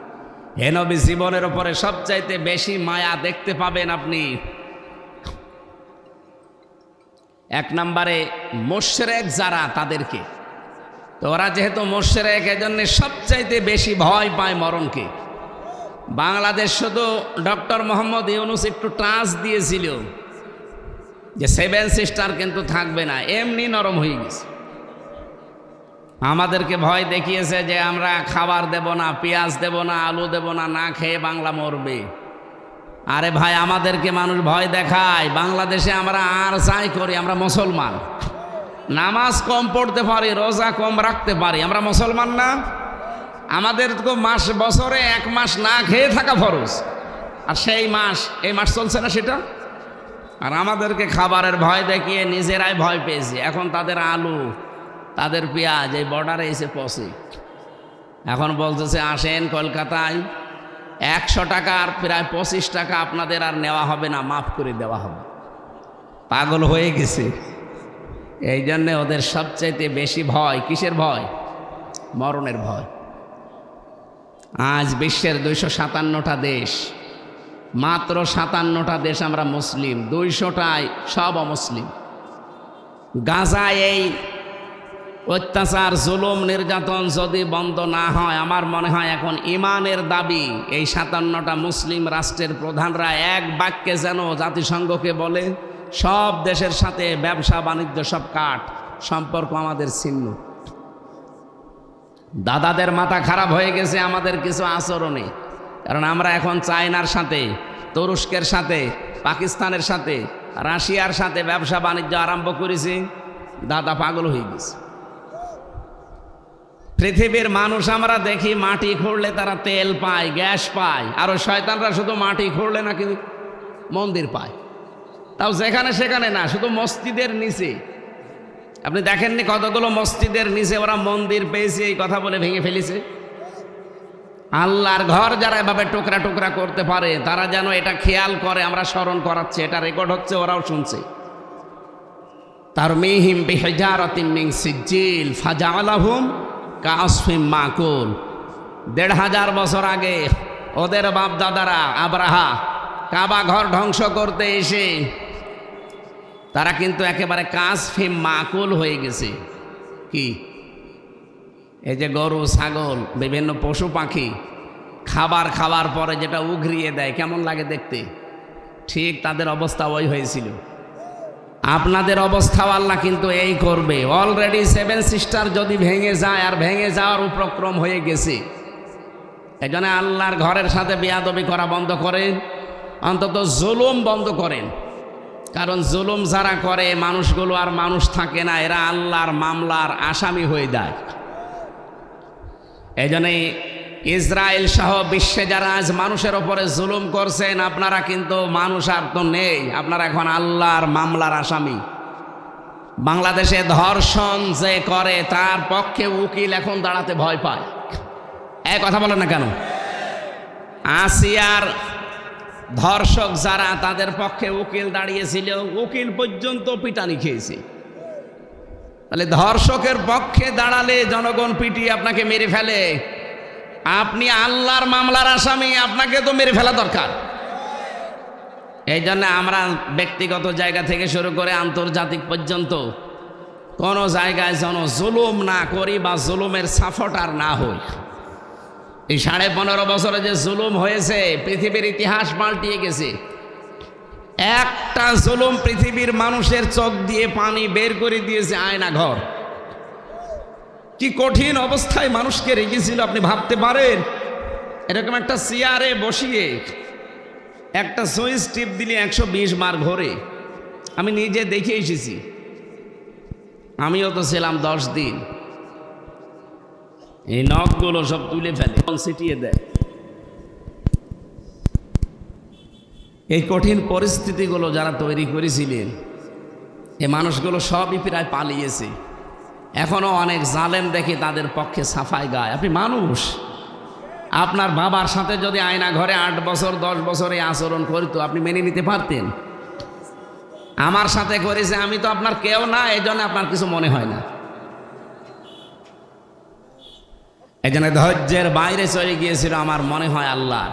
হে নবী, জীবনের উপরে সবচাইতে বেশি মায়া দেখতে পাবেন আপনি 1 নম্বরে মুশরিক যারা, তাদেরকে। তো ওরা যেহেতু মুশরিক, এজন্য সবচাইতে বেশি ভয় পায় মরণকে। বাংলাদেশ শুধু ডক্টর মোহাম্মদ ইউনূস একটু টাচ দিয়েছিল যে 7 সিস্টার কিন্তু থাকবে না, এমনি নরম হয়ে গেছে। আমাদেরকে ভয় দেখিয়েছে যে আমরা খাবার দেব না, পেঁয়াজ দেব না, আলু দেব না, না খেয়ে বাংলা মরবে। আরে ভাই, আমাদেরকে মানুষ ভয় দেখায়। বাংলাদেশে আমরা আর যাই করি, আমরা মুসলমান। নামাজ কম পড়তে পারি, রোজা কম রাখতে পারি, আমরা মুসলমান না? আমাদের তো বছরে 1 মাস না খেয়ে থাকা ফরজ, আর সেই মাস, এই মাস চলছে না সেটা। আর আমাদেরকে খাবারের ভয় দেখিয়ে নিজেরাই ভয় পেয়েছি। এখন তাদের আলু, তাদের পেঁয়াজ এই বর্ডারে এসে পৌঁছে। এখন বলতেছে আসেন কলকাতায়, 100 টাকার প্রায় 25 টাকা আপনাদের আর নেওয়া হবে না, মাফ করে দেওয়া হবে। পাগল হয়ে গেছে। এই জন্যে ওদের সবচাইতে বেশি ভয় কিসের ভয়? মরণের ভয়। আজ বিশ্বের 257টা দেশ, মাত্র 57টা দেশ আমরা মুসলিম, 200টায় সব অমুসলিম। গাজায় এই অত্যাচার, জুলুম, নির্যাতন যদি বন্ধ না হয়, আমার মনে হয় এখন ইমানের দাবি এই 57টা মুসলিম রাষ্ট্রের প্রধানরা এক বাক্যে যেন জাতিসংঘকে বলে, সব দেশের সাথে ব্যবসা বাণিজ্য সব কাট, সম্পর্ক আমাদের ছিন্ন। দাদাদের মাথা খারাপ হয়ে গেছে আমাদের কিছু আচরণে। কারণ আমরা এখন চায়নার সাথে, তুরস্কের সাথে, পাকিস্তানের সাথে, রাশিয়ার সাথে ব্যবসা বাণিজ্য আরম্ভ করেছি। দাদা পাগল হয়ে গেছে। পৃথিবীর মানুষ আমরা দেখি মাটি খুঁড়লে তারা তেল পায়, গ্যাস পায়, আর ওই শয়তানরা শুধু মাটি খুঁড়লে নাকি মন্দির পায়, তাও যেখানে সেখানে না, শুধু মসজিদের নিচে। আপনি দেখেননি কতগুলো মসজিদের নিচে ওরা মন্দির পেয়েছে, এই কথা বলে ভেঙে ফেলেছে। আল্লাহর ঘর যারা এভাবে টুকরা টুকরা করতে পারে, তারা যেন এটা খেয়াল করে, আমরা স্মরণ করাচ্ছি, এটা রেকর্ড হচ্ছে, ওরাও শুনছে। তারমিহিম বিহিজারাতিন মিন সিজ্জিল ফাজআলাহুম কাআসফিম মাকুল। 1500 বছর আগে ওদের বাপ দাদারা আব্রাহা কাবা ঘর ধ্বংস করতে এসে তারা কিন্তু একেবারে কাসফিম মাকুল হয়ে গেছে। কি? এই যে গরু, ছাগল, বিভিন্ন পশু পাখি খাবার খাওয়ার পরে যেটা উগরিয়ে দেয়, কেমন লাগে দেখতে, ঠিক তাদের অবস্থা ওই হয়েছিল। আপনাদের অবস্থাও আল্লাহ কিন্তু এই করবে। অলরেডি 7 সিস্টার যদি ভেঙে যায়, আর ভেঙে যাওয়ার উপক্রম হয়ে গেছে, এই জন্য আল্লাহর ঘরের সাথে বেয়াদবি করা বন্ধ করেন, অন্তত জুলুম বন্ধ করেন। কারণ জুলুম যারা করে, মানুষগুলো আর মানুষ থাকে না, এরা আল্লাহর মামলার আসামি হয়ে যায়। এই জন্যই ইসরায়েল সহ বিশ্বে যারা আজ মানুষের ওপরে জুলুম করছেন, আপনারা কিন্তু মানুষ আর তো নেই, আপনারা এখন আল্লাহর মামলার আসামি। বাংলাদেশে ধর্ষণ যে করে, তার পক্ষে উকিল এখন দাঁড়াতে ভয় পায়। এই কথা বলেন না কেন? আসিয়ার ধর্ষক যারা, তাদের পক্ষে উকিল দাঁড়িয়েছিল, উকিল পর্যন্ত পিটানি খেয়েছে। তাহলে ধর্ষকের পক্ষে দাঁড়ালে জনগণ পিটিয়ে আপনাকে মেরে ফেলে, আপনি আল্লাহর মামলার আসামি, আপনাকে তো মেরে ফেলা দরকার। এই জন্য আমরা ব্যক্তিগত জায়গা থেকে শুরু করে আন্তর্জাতিক পর্যন্ত কোনো জায়গায় যেন জুলুম না করি বা জুলুমের সাফটার না হই। এই 15.5 বছরে যে জুলুম হয়েছে, পৃথিবীর ইতিহাস পাল্টিয়ে গেছে। একটা জুলুম পৃথিবীর মানুষের চোখ দিয়ে পানি বের করে দিয়েছে আয়না ঘর। কি কঠিন অবস্থায় মানুষকে রেখেছিল আপনি ভাবতে পারেন? এরকম একটা চেয়ারে বসিয়ে একটা সুইচ টিপ দিলে 120 বার ঘোরে। আমি নিজে দেখে এসেছি। আমিও তো ছিলাম 10 দিন। এই নখগুলো সব তুলে ফেলে, ছিটিয়ে দেয়। এই কঠিন পরিস্থিতিগুলো যারা তৈরি করেছিলেন, এই মানুষগুলো সবই প্রায় পালিয়েছে। এখনো অনেক জালেম দেখি তাদের পক্ষে সাফাই গায়। আপনি মানুষ, আপনার বাবার সাথে যদি আয়না ঘরে 8 বছর 10 বছর এই আচরণ করতো, আপনি মেনে নিতে পারতেন? আমার সাথে করেছে, আমি তো আপনার কেউ না, এই জন্য আপনার কিছু মনে হয় না। এই জন্য ধৈর্যের বাইরে চলে গিয়েছিল আমার মনে হয় আল্লাহ।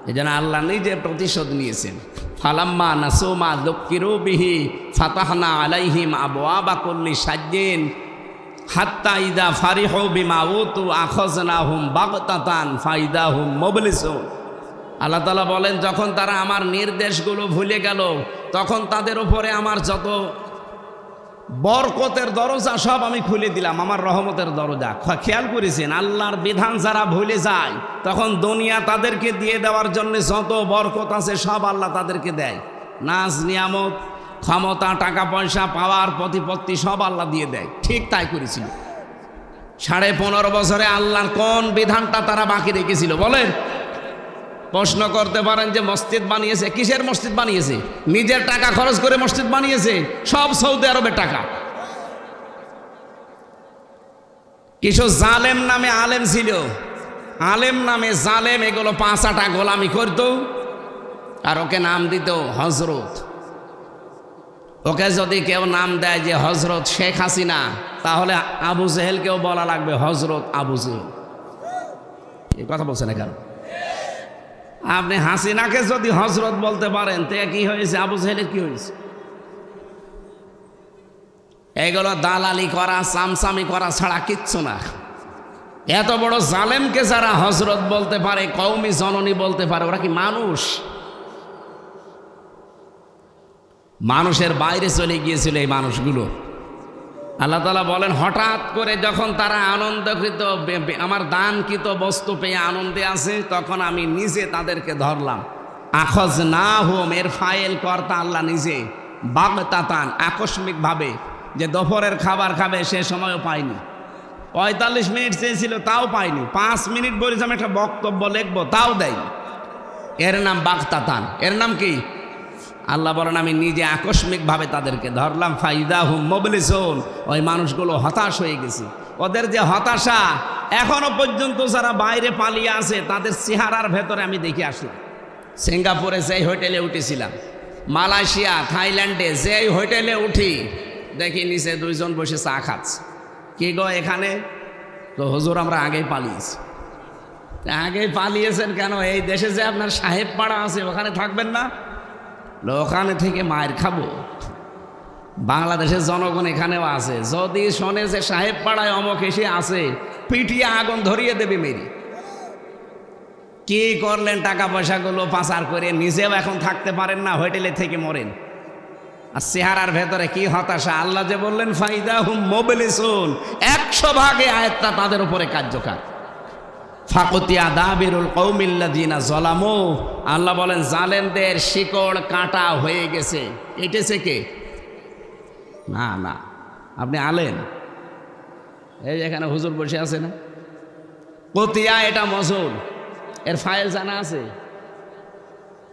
এই জন্য আল্লাহ নিজে প্রতিশোধ নিয়েছেন। ফালাম্মা নাসু মা যুক্কিরু বিহি ফাতাহনা আলাইহিম আবওয়াবা কুল্লি শাইইন হাত্তা ইযা ফারিহু বিমা উতু আখাযনাহুম বাগতাতান ফাইদাহুম মুবলিসুন। আল্লাহ তাআলা বলেন, যখন তারা আমার নির্দেশগুলো ভুলে গেল, তখন তাদের উপরে আমার যত বরকতের দরজা সব আমি খুলে দিলাম, আমার রহমতের দরজা। খেয়াল করেছেন, আল্লাহর বিধান যারা ভুলে যায়, তখন দুনিয়া তাদেরকে দিয়ে দেওয়ার জন্য যত বরকত আছে সব আল্লাহ তাদেরকে দেয়। নাজ নিয়ামত, ক্ষমতা, টাকা পয়সা, পাওয়ার প্রতিপত্তি সব আল্লাহ দিয়ে দেয়। ঠিক তাই করেছিল। 15.5 বছরে আল্লাহর কোন বিধানটা তারা বাকি রেখেছিল বলেন? প্রশ্ন করতে পারেন যে মসজিদ বানিয়েছে, কিসের মসজিদ বানিয়েছে? নিজের টাকা খরচ করে মসজিদ বানিয়েছে, সব সৌদি আরবের টাকা। কিছু জালেম নামে আলেম ছিল, আলেম নামে জালেম, এগুলো 5 আটা গোলামি করত, আর ওকে নাম দিত হজরত। ওকে যদি কেউ নাম দেয় যে হজরত শেখ হাসিনা, তাহলে আবু জেহেলকেও বলা লাগবে হজরত আবু জেহেল। এই কথা বলছেন কেন? আপনি হাসিনাকে যদি হজরত বলতে পারেন, তে কি হয়েছে? আবু জেহেলের কি হয়েছে? এগুলো দালালি করা, চামচামি করা ছাড়া কিচ্ছু না। এত বড় জালেমকে যারা হজরত বলতে পারে, কওমি জননী বলতে পারে, ওরা কি মানুষ? মানুষের বাইরে চলে গিয়েছিল এই মানুষগুলো। আল্লাহ তাআলা বলেন, হঠাৎ করে যখন তারা আনন্দকৃত, আমার দানকৃত বস্তু পেয়ে আনন্দে আছে, তখন আমি নিজে তাদেরকে ধরলাম। আখাযনাহুম, এর ফাইল কর্তা আল্লাহ নিজে। বাগতাতান, আকস্মিকভাবে, যে দুপুরের খাবার খাবে সে সময়ও পায়নি। 45 মিনিট চেয়েছিল, তাও পায়নি। 5 মিনিট বলেছে আমি একটা বক্তব্য লিখবো, তাও দেয়নি। এর নাম বাগতাতান। এর নাম কি? আল্লাহ বলেন, আমি নিজে আকস্মিকভাবে তাদেরকে ধরলাম। ফাইদাহুম মুবলিসুন, ওই মানুষগুলো হতাশ হয়ে গেছে। ওদের যে হতাশা, এখনো পর্যন্ত যারা বাইরে পালিয়ে আছে তাদের চেহারার ভেতরে আমি দেখে আসলাম। সিঙ্গাপুরে যেই হোটেলে উঠেছিলাম, মালয়েশিয়া, থাইল্যান্ডে যেই হোটেলে উঠি, দেখি নিচে 2 জন বসে চা খাচ্ছে। কি গো এখানে? তো হুজুর আমরা আগেই পালিয়েছি। আগেই পালিয়েছেন কেন? এই দেশে যে আপনার সাহেব পাড়া আছে, ওখানে থাকবেন না? ওখানে থেকে মায়ের খাবো। বাংলাদেশের জনগণ এখানেও আছে, যদি শোনে যে সাহেব পাড়ায় অমক এসে আছে, পিটিয়ে আগুন ধরিয়ে দেবে মেরি। কি করলেন টাকা পয়সাগুলো পাচার করে? নিজেও এখন থাকতে পারেন না, হোটেলে থেকে মরেন। আর চেহারার ভেতরে কি হতাশা! আল্লাহ যে বললেন ফাইদাহুম মুবলিসুন, 100 ভাগে আয়াতটা তাদের উপরে কার্যকর। ফাকুতিয়া দাবিরুল কওমিল্লাযিনা যালামু, আল্লাহ বলেন জালেমদের শিকড় কাটা হয়ে গেছে। এটেছে কে? না না, আপনি আলেন, এই এখানে হুজুর বসে আছে না? কতিয়া, এটা মজুল, এর ফাইল জানা আছে?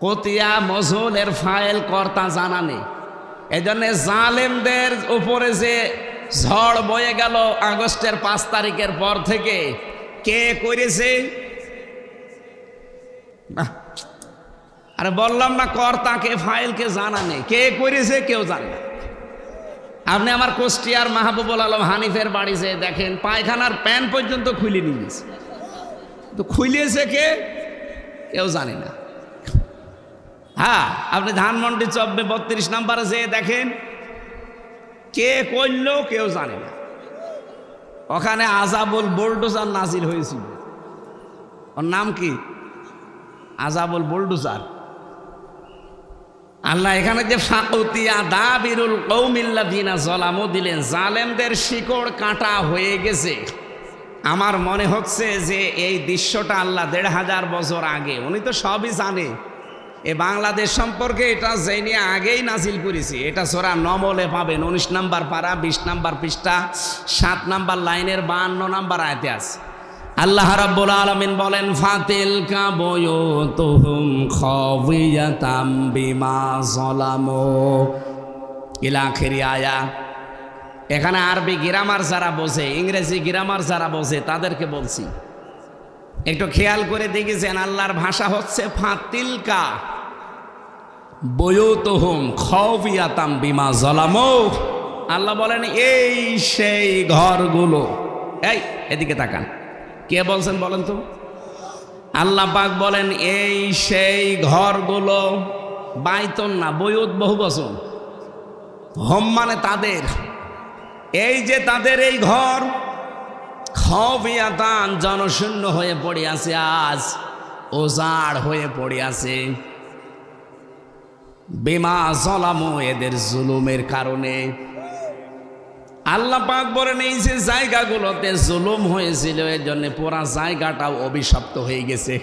কতিয়া মজুল, এর ফাইল কর্তা জানা নেই। এই জন্য জালেমদের উপরে যে ঝড় বয়ে গেল আগস্টের 5 তারিখের পর থেকে, কে করেছে? আরে বললাম না, কর্তাকে, ফাইলকে জানা নেই। কে করেছে কেউ জানে না। আপনি আমার কুষ্টিয়ার মাহবুবুল আলম হানিফের বাড়ি যেয়ে দেখেন, পায়খানার প্যান পর্যন্ত খুলে নিয়েছে। তো খুলিয়েছে কে? কেউ জানে না। হ্যাঁ, আপনি ধানমন্ডি চব্বে 32 নম্বরে যেয়ে দেখেন, কে করলো কেউ জানে না। ওখানে আজাবুল বুলডোজার নাজিল হয়েছিল। ওর নাম কি? আজাবুল বুলডোজার। আল্লাহ এখানে যে ফাকুতিয়া দাবিরুল কওমিল্লাযিনা যালামু দিলেন, জালেমদের শিকড় কাটা হয়ে গেছে। আমার মনে হচ্ছে যে এই দৃশ্যটা আল্লাহ 1500 বছর আগে, উনি তো সবই জানে, এ বাংলাদেশ সম্পর্কে এটা জেনে আগেই নাজিল করেছি। এটা সূরা নমলে পাবেন 19 নম্বর পারা 20 নম্বর পৃষ্ঠা 7 নম্বর লাইনের 52 নম্বর আয়াতে আছে। আল্লাহ রাব্বুল আলামিন বলেন ফাতিলকা বুয়ুতুহুম খাওয়িয়াতাম বিমা যালামু ইলা আখিরি আয়া। এখানে আরবি গ্রামার যারা বোঝে, ইংরেজি গ্রামার যারা বোঝে তাদেরকে বলছি, একটু খেয়াল করে দেখেছেন আল্লাহর ভাষা হচ্ছে ফাতিলকা বুয়ুতুহুম খাওয়িয়াতাম বিমা যালামু। আল্লাহ বলেন এই সেই ঘরগুলো, এই এদিকে তাকান, কে বলছেন বলেন তো? আল্লাহ পাক বলেন এই সেই ঘরগুলো, বাইতুন না বুয়ুত বহু বচন, হোম মানে তাদের, এই যে তাদের এই ঘর খাওয়িয়াতান জনশূন্য হয়ে পড়ে আছে, আজ ওজাড় হয়ে পড়ে আছে, বিমা যালামু এদের জুলুমের কারণে। আল্লাহ পাক বলেন এই যে জায়গাগুলোতে জুলুম হয়েছিল এর জন্য পুরা জায়গাটাও অভিশপ্ত হয়ে গেছে।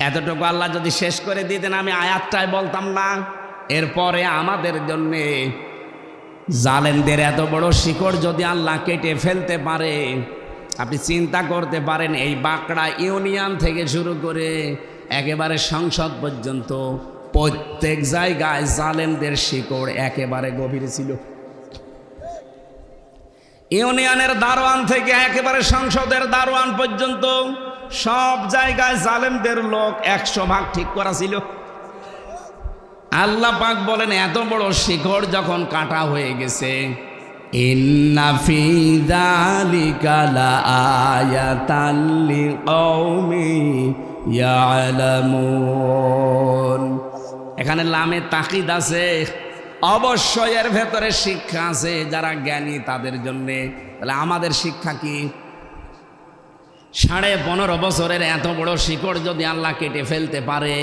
এতটুকু আল্লাহ যদি শেষ করে দিতেন আমি আয়াতটাই বলতাম না। এরপরে আমাদের জন্য জালেমদের এত বড় শিকড় যদি আল্লাহ কেটে ফেলতে পারে, আপনি চিন্তা করতে পারেন এই বাঁকড়া ইউনিয়ন থেকে শুরু করে একেবারে সংসদ পর্যন্ত প্রত্যেক জায়গায় জালেমদের শিকড় একেবারে গভীর ছিল। ইউনিয়নের দারোয়ান থেকে একেবারে সংসদের দারোয়ান পর্যন্ত সব জায়গায় জালেমদের লোক 100 ভাগ ঠিক করা ছিল। আল্লাহ পাক বলেন এত বড় শিকড় যখন কাটা হয়ে গেছে, ইন্না ফি যালিকা লাআয়াতান লিকওমি ইয়ালামুন। এখানে লামে তাকিদ আছে, অবশ্যই এর ভেতরে শিক্ষা আছে যারা জ্ঞানী তাদের জন্যে। তাহলে আমাদের শিক্ষা কি? 15.5 বছরের এত বড় শিকড় যদি আল্লাহ কেটে ফেলতে পারে,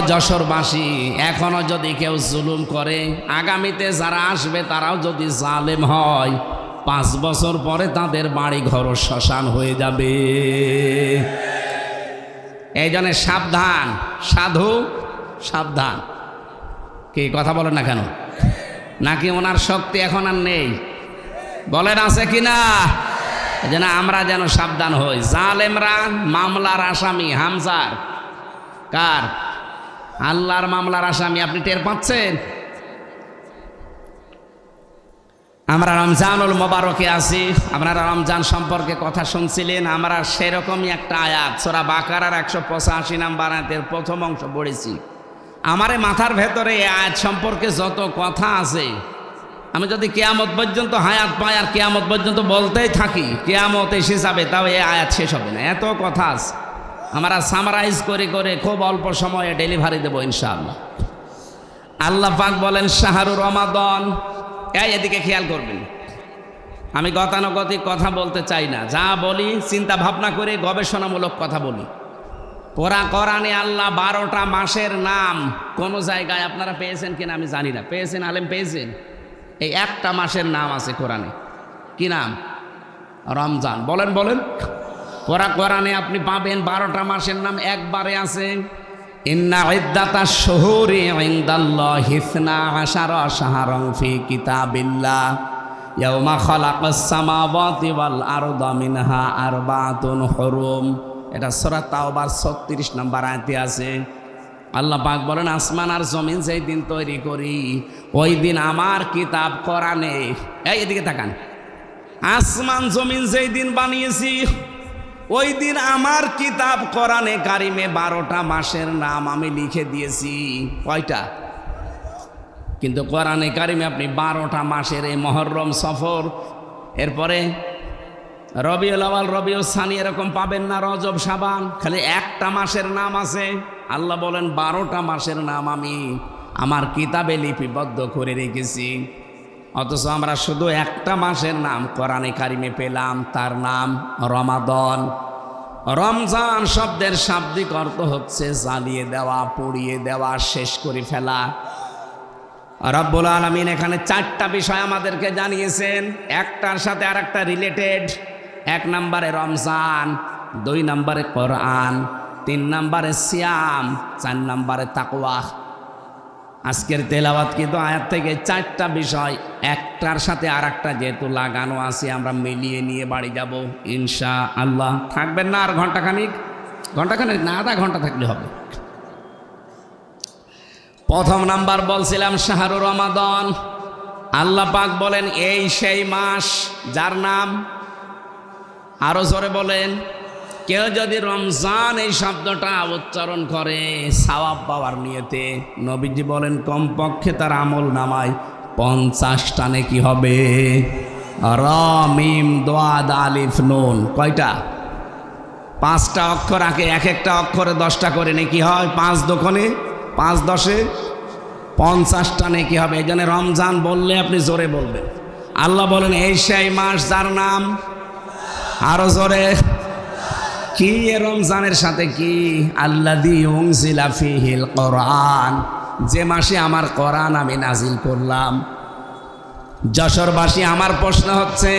যশোরবাসী এখনো যদি কেউ জুলুম করে, আগামীতে যারা আসবে তারাও যদি জালেম হয়, 5 বছর পরে তাদের বাড়ি ঘর শ্মশান হয়ে যাবে। এই জন্য সাবধান, সাধু সাবধান। কি কথা বলেন না কেন? নাকি ওনার শক্তি এখন আর নেই? বলেন আছে কিনা? এই জন্য আমরা যেন সাবধান হই। জালেমরা মামলার আসামি, হামজার কার? আল্লাহর মামলার আসামি। আপনি টের পাচ্ছেন? আমরা রমজানুল মোবারকে আছি, আপনারা রমজান সম্পর্কে কথা শুনছিলেন। আমরা সেরকমই একটা আয়াত সূরা বাকারার 185 নম্বর আয়াতের প্রথম অংশ পড়েছি। আমারে মাথার ভেতরে এই আয়াত সম্পর্কে যত কথা আছে, আমি যদি কিয়ামত পর্যন্ত হায়াত পাই আর কিয়ামত পর্যন্ত বলতেই থাকি, কিয়ামত এসে যাবে, তাও এই আয়াত শেষ হবে না, এত কথা আছে। আমরা সামারাইজ করে করে খুব অল্প সময়ে ডেলিভারি দেবো ইনশাআল্লাহ। আল্লাহ পাক বলেন শাহরুর রমাদান। এদিকে খেয়াল করবেন, আমি গতানুগতিক কথা বলতে চাই না, যা বলি চিন্তা ভাবনা করে গবেষণামূলক কথা বলি। পুরা কোরআনে আল্লাহ 12টা মাসের নাম কোন জায়গায় আপনারা পেয়েছেন কিনা আমি জানি না, পেয়েছেন আলেম পেয়েছেন? এই একটা মাসের নাম আছে কোরআনে, কি নাম? রমজান। বলেন বলেন। পুরা কোরআনে আপনি পাবেন 12টা মাসের নাম একবারে আছে। ইন্না ইদ্দাতাশ শুহুরি ইনদাল্লাহি 12 শাহরান ফি কিতাবিল্লাহ ইয়াওমা খালাকাস সামাওয়াতি ওয়াল আরদা মিনহা আরবাতুন হুরুম। এটা সূরা তাওবার 36 নম্বর আয়াতে আছে। আল্লাহ পাক বলেন আসমান আর জমিন যেই দিন তৈরি করি ওই দিন আমার কিতাব কোরআনে, এদিকে তাকান, আসমান জমিন যেই দিন বানিয়েছি ওই দিন আমার কিতাব কোরআনে কারিমে 12টা মাসের নাম আমি লিখে দিয়েছি। কয়টা? কিন্তু কোরআনে কারিমে আপনি 12টা মাসের, এই মুহররম, সফর, এরপরে রবিউল আউয়াল, রবিউল সানি এরকম পাবেন না, রজব, শাবান, খালি একটা মাসের নাম আছে। আল্লাহ বলেন 12টা মাসের নাম আমি আমার কিতাবে লিপিবদ্ধ করে রেখেছি, অথচ আমরা শুধু একটা মাসের নাম কোরআনে কারিমে পেলাম, তার নাম রমাদান। রমজান শব্দের শাব্দিক অর্থ হচ্ছে জ্বালিয়ে দেওয়া, পুড়িয়ে দেওয়া, শেষ করে ফেলা। রব্বুল আলামিন এখানে 4টা বিষয় আমাদেরকে জানিয়েছেন, একটার সাথে আরেকটা রিলেটেড। 1 নম্বরে রমজান, 2 নম্বরে কোরআন, 3 নম্বরে সিয়াম, 4 নম্বরে তাকওয়া। আজকের তেলাওয়াত কিন্তু আয়াত থেকে 4টা বিষয়, একটার সাথে আর একটা যেহেতু লাগানো আছে, আমরা মিলিয়ে নিয়ে বাড়ি যাব ইনশাআল্লাহ। থাকবেন না আর ঘন্টাখানিক না, আধা ঘন্টা থাকলে হবে। প্রথম নাম্বার বলছিলাম শাহরুর রমাদান। আল্লাহ পাক বলেন এই সেই মাস যার নাম, আরো জোরে বলেন, কেউ যদি রমজান এই শব্দটা উচ্চারণ করে সওয়াব পাওয়ার নিয়তে, নবীজি বলেন কমপক্ষে তার আমল নামায় 50টা নেকি হবে। র মিম দাদ আলিফ নুন, কয়টা? 5টা অক্ষর আগে, এক একটা অক্ষরে 10টা করে নেকি হয়। 5 দোকানে 5 10-এ 50টা নেকি হবে। এই জন্য রমজান বললে আপনি জোরে বলবেন। আল্লাহ বলেন এই সেই মাস যার নাম, আরো জোরে, কি রমজানের সাথে কি? আল্লাযী উনজিলা ফীহিল কোরআন, যে মাসে আমার কোরআন আমি নাজিল করলাম। যশোরবাসী, আমার প্রশ্ন হচ্ছে,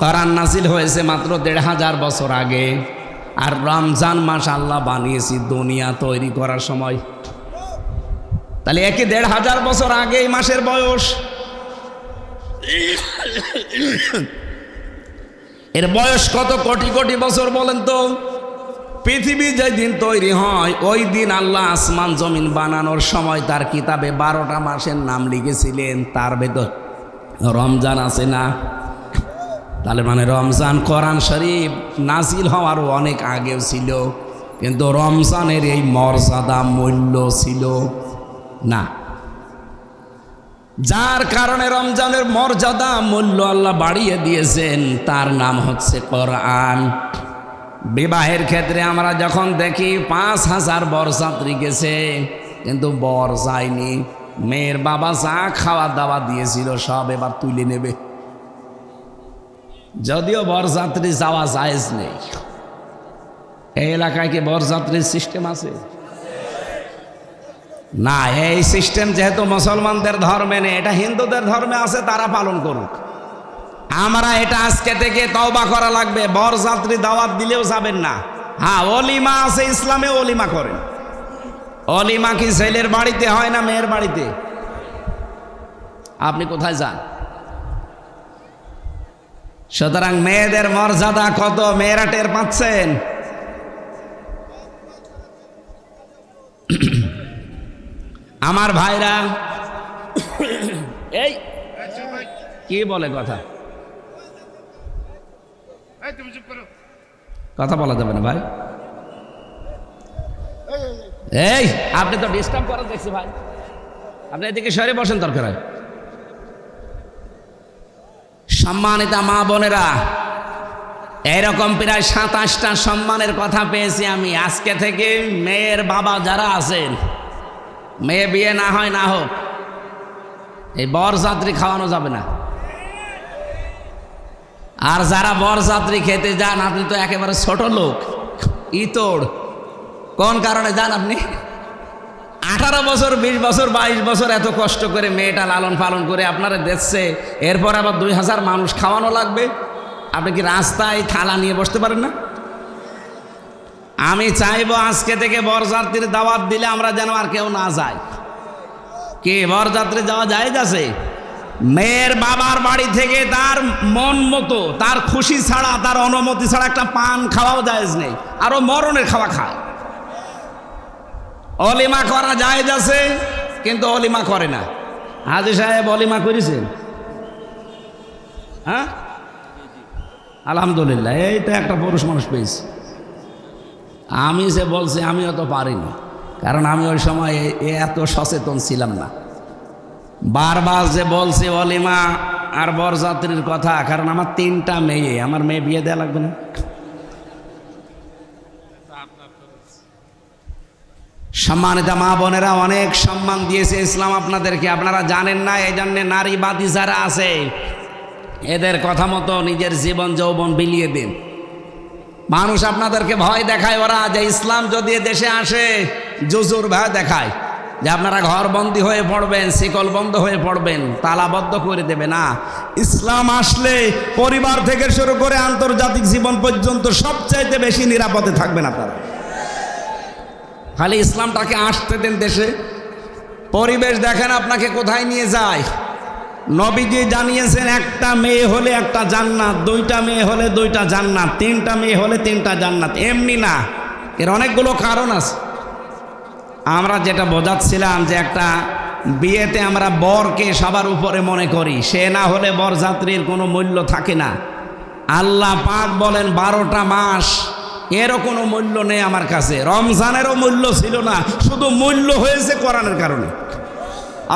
কোরআন নাজিল হয়েছে মাত্র 1500 বছর আগে, আর রমজান মাস আল্লাহ বানিয়েছি দুনিয়া তৈরি করার সময়। তাহলে 1500 বছর আগে এই মাসের বয়স। এর বয়স কত কোটি কোটি বছর বলেন তো? পৃথিবী যেদিন তৈরি হয় ওই দিন আল্লাহ আসমান জমিন বানানোর সময় তার কিতাবে 12টা মাসের নাম লিখেছিলেন, তার ভেতর রমজান আছে না? তাহলে মানে রমজান কোরআন শরীফ নাজিল হওয়ারও অনেক আগেও ছিল, কিন্তু রমজানের এই মর্যাদা মূল্য ছিল না। যার কারণে রমজানের মর্যাদা মূল্য আল্লাহ বাড়িয়ে দিয়েছেন, তার নাম হচ্ছে কোরআন। বিবাহের ক্ষেত্রে আমরা যখন দেখি 5000 বরযাত্রী গেছে, কিন্তু বর যায়নি। মেয়ের বাবা যা খাওয়া দাওয়া দিয়েছিল সব এবার তুলে নেবে, যদিও বরযাত্রী যাওয়া জায়েজ নেই। এই এলাকায় কি বরযাত্রীর সিস্টেম আছে? না, এই সিস্টেম যেহেতু মুসলমানদের ধর্মে নেই, এটা হিন্দুদের ধর্মে আছে, তারা পালন করুক। আমরা এটা আজকে থেকে তওবা করা লাগবে। বরযাত্রী দাওয়াত দিলেও যাবেন না। হ্যাঁ, অলিমা আছে ইসলামে, অলিমা করেন। অলিমা কি ছেলের বাড়িতে হয় না মেয়ের বাড়িতে? আপনি কোথায় যান? সুতরাং মেয়েদের মর্যাদা কত মেয়েরা টের পাচ্ছেন? আমার ভাইরা, এই কি বলে কথা কথা বলা যাবে না ভাই। এই আপনি তো ডিস্টার্ব করেন দেখছি ভাই, আপনি এদিকে সরে বসেন দরকার হয়। সম্মানিতা মা বোনেরা, এরকম প্রায় 27টা সম্মানের কথা পেয়েছি আমি। আজকে থেকে মেয়ের বাবা যারা আছেন, মেয়ে বিয়ে না হয় না হোক, এই বরযাত্রী খাওয়ানো যাবে না। আর যারা বরযাত্রী খেতে যান, আপনি তো একেবারে ছোট লোক, ইতর। কোন কারণে যান আপনি? 18 বছর 20 বছর 22 বছর এত কষ্ট করে মেয়েটা লালন পালন করে আপনারা দেখছে, এরপর আবার 2000 মানুষ খাওয়ানো লাগবে। আপনি কি রাস্তায় থালা নিয়ে বসতে পারেন না? আমি চাইবো আজকে থেকে বরযাত্রীর দাওয়াত দিলে আমরা যেন আর কেউ না যায়। কি বরযাত্রী যাওয়া জায়েজ আছে? মেয়ের বাবার বাড়ি থেকে তার মন মতো, তার খুশি ছাড়া, তার অনুমতি ছাড়া একটা পান খাওয়াও জায়েজ নেই। আরো মরণের খাওয়া খায়। অলিমা করা জায়েজ আছে, কিন্তু অলিমা করে না। হাজী সাহেব অলিমা করেছেন? হ্যাঁ, আলহামদুলিল্লাহ, এই তো একটা পুরুষ মানুষ পেয়েছি। আমি যে বলছি আমিও তো পারিনি, কারণ আমি ওই সময় এত সচেতন ছিলাম না। বারবার যে বলছি অলিমা আর বরযাত্রীর কথা, কারণ আমার 3টা মেয়ে, আমার মেয়ে বিয়ে দেওয়া লাগবে না? সম্মানিত মা বোনেরা, অনেক সম্মান দিয়েছে ইসলাম আপনাদেরকে, আপনারা জানেন না। এই জন্যে নারীবাদী যারা আছে, এদের কথা মতো নিজের জীবন যৌবন বিলিয়ে দিন। মানুষ আপনাদেরকে ভয় দেখায়, ওরা যে ইসলাম যদি দেশে আসে জুজুর ভয় দেখায়, যে আপনারা ঘরবন্দি হয়ে পড়বেন, শিকল বন্ধ হয়ে পড়বেন, তালাবদ্ধ করে দেবে না। ইসলাম আসলে পরিবার থেকে শুরু করে আন্তর্জাতিক জীবন পর্যন্ত সবচাইতে বেশি নিরাপদে থাকবেন আপনারা। খালি ইসলামটাকে আসতে দেন দেশে। পরিবেশ দেখেন আপনাকে কোথায় নিয়ে যায়। নবীজি জানিয়েছেন একটা মেয়ে হলে একটা জান্নাত, দুইটা মেয়ে হলে দুইটা জান্নাত, তিনটা মেয়ে হলে তিনটা জান্নাত। এমনি না, এর অনেকগুলো কারণ আছে। আমরা যেটা বোঝাচ্ছিলাম যে একটা বিয়েতে আমরা বরকে সবার উপরে মনে করি, সে না হলে বরযাত্রীর কোনো মূল্য থাকে না। আল্লাহ পাক বলেন 12টা মাস এরও কোনো মূল্য নেই আমার কাছে। রমজানেরও মূল্য ছিল না, শুধু মূল্য হয়েছে কোরআনের কারণে।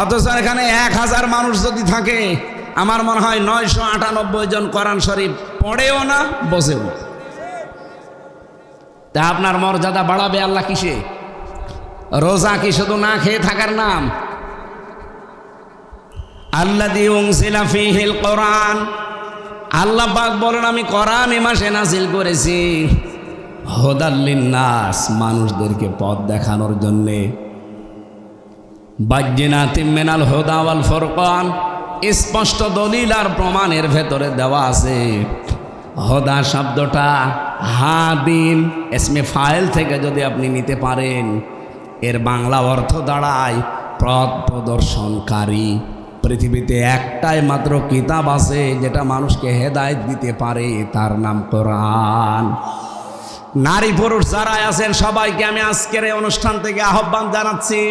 অথচ এখানে 1000 মানুষ যদি থাকে, আমার মনে হয় 998 জন কোরআন শরীফ পড়েও না, বসেও না। তা আপনার মর্যাদা বাড়াবে আল্লাহ কিসে? রোজা কি শুধু না খেয়ে থাকার নাম? আল্লাযী উনজিলা ফীহিল কোরআন, আল্লাহ পাক বলেন আমি কোরআন এই মাসে নাযিল করেছি হুদাল লিন্নাস, মানুষদেরকে পথ দেখানোর জন্যে। বায়্যিনাতিম মিনাল হুদা ওয়াল ফুরকান, স্পষ্ট দলিল আর প্রমাণের ভেতরে দেওয়া আছে। হুদা শব্দটা হাদিন ইসমে ফাইল থেকে যদি আপনি নিতে পারেন, এর বাংলা অর্থ দাঁড়ায় পথ প্রদর্শনকারী। পৃথিবীতে একটাই মাত্র কিতাব আছে যেটা মানুষকে হেদায়েত দিতে পারে, তার নাম কোরআন। নারী পুরুষ যারা আছেন সবাইকে আমি আজকের এই অনুষ্ঠান থেকে আহ্বান জানাচ্ছি,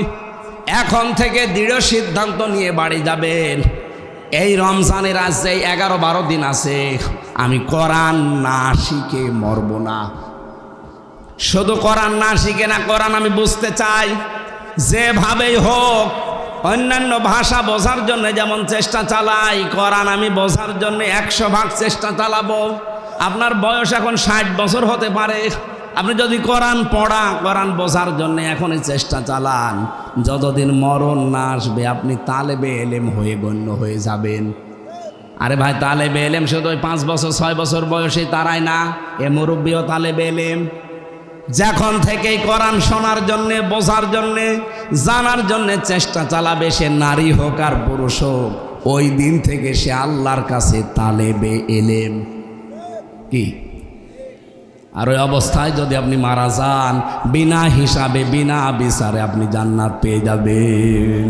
এখন থেকে দৃঢ় সিদ্ধান্ত নিয়ে বাড়ি যাবেন। এই রমজানের আজ যে 11-12 দিন আছে, আমি কোরআন না শিখে মরব না। শুধু কোরআন না শিখে না, কোরআন আমি বুঝতে চাই। যেভাবেই হোক অন্যান্য ভাষা বোঝার জন্য যেমন চেষ্টা চালাই, কোরআন আমি বোঝার জন্য 100 ভাগ চেষ্টা চালাবো। আপনার বয়স এখন 60 বছর হতে পারে, আপনি যদি কোরআন পড়া, কোরআন বোঝার জন্য এখনই চেষ্টা চালান, যতদিন মরণ না আসবে আপনি তালেবে এলেম হয়ে গণ্য হয়ে যাবেন। আরে ভাই, তালেবে এলেম শুধু ওই 5 বছর 6 বছর বয়সে তারাই না, এ মুরব্বীও তালেবে এলেম। যখন থেকেই কোরআন শোনার জন্যে, বোঝার জন্যে, জানার জন্যে চেষ্টা চালাবে, সে নারী হোক আর পুরুষ হোক, ওই দিন থেকে সে আল্লাহর কাছে তালেবে এলেম। কি আর ওই অবস্থায় যদি আপনি মারা যান, বিনা হিসাবে বিনা বিচারে আপনি জান্নাত পেয়ে যাবেন।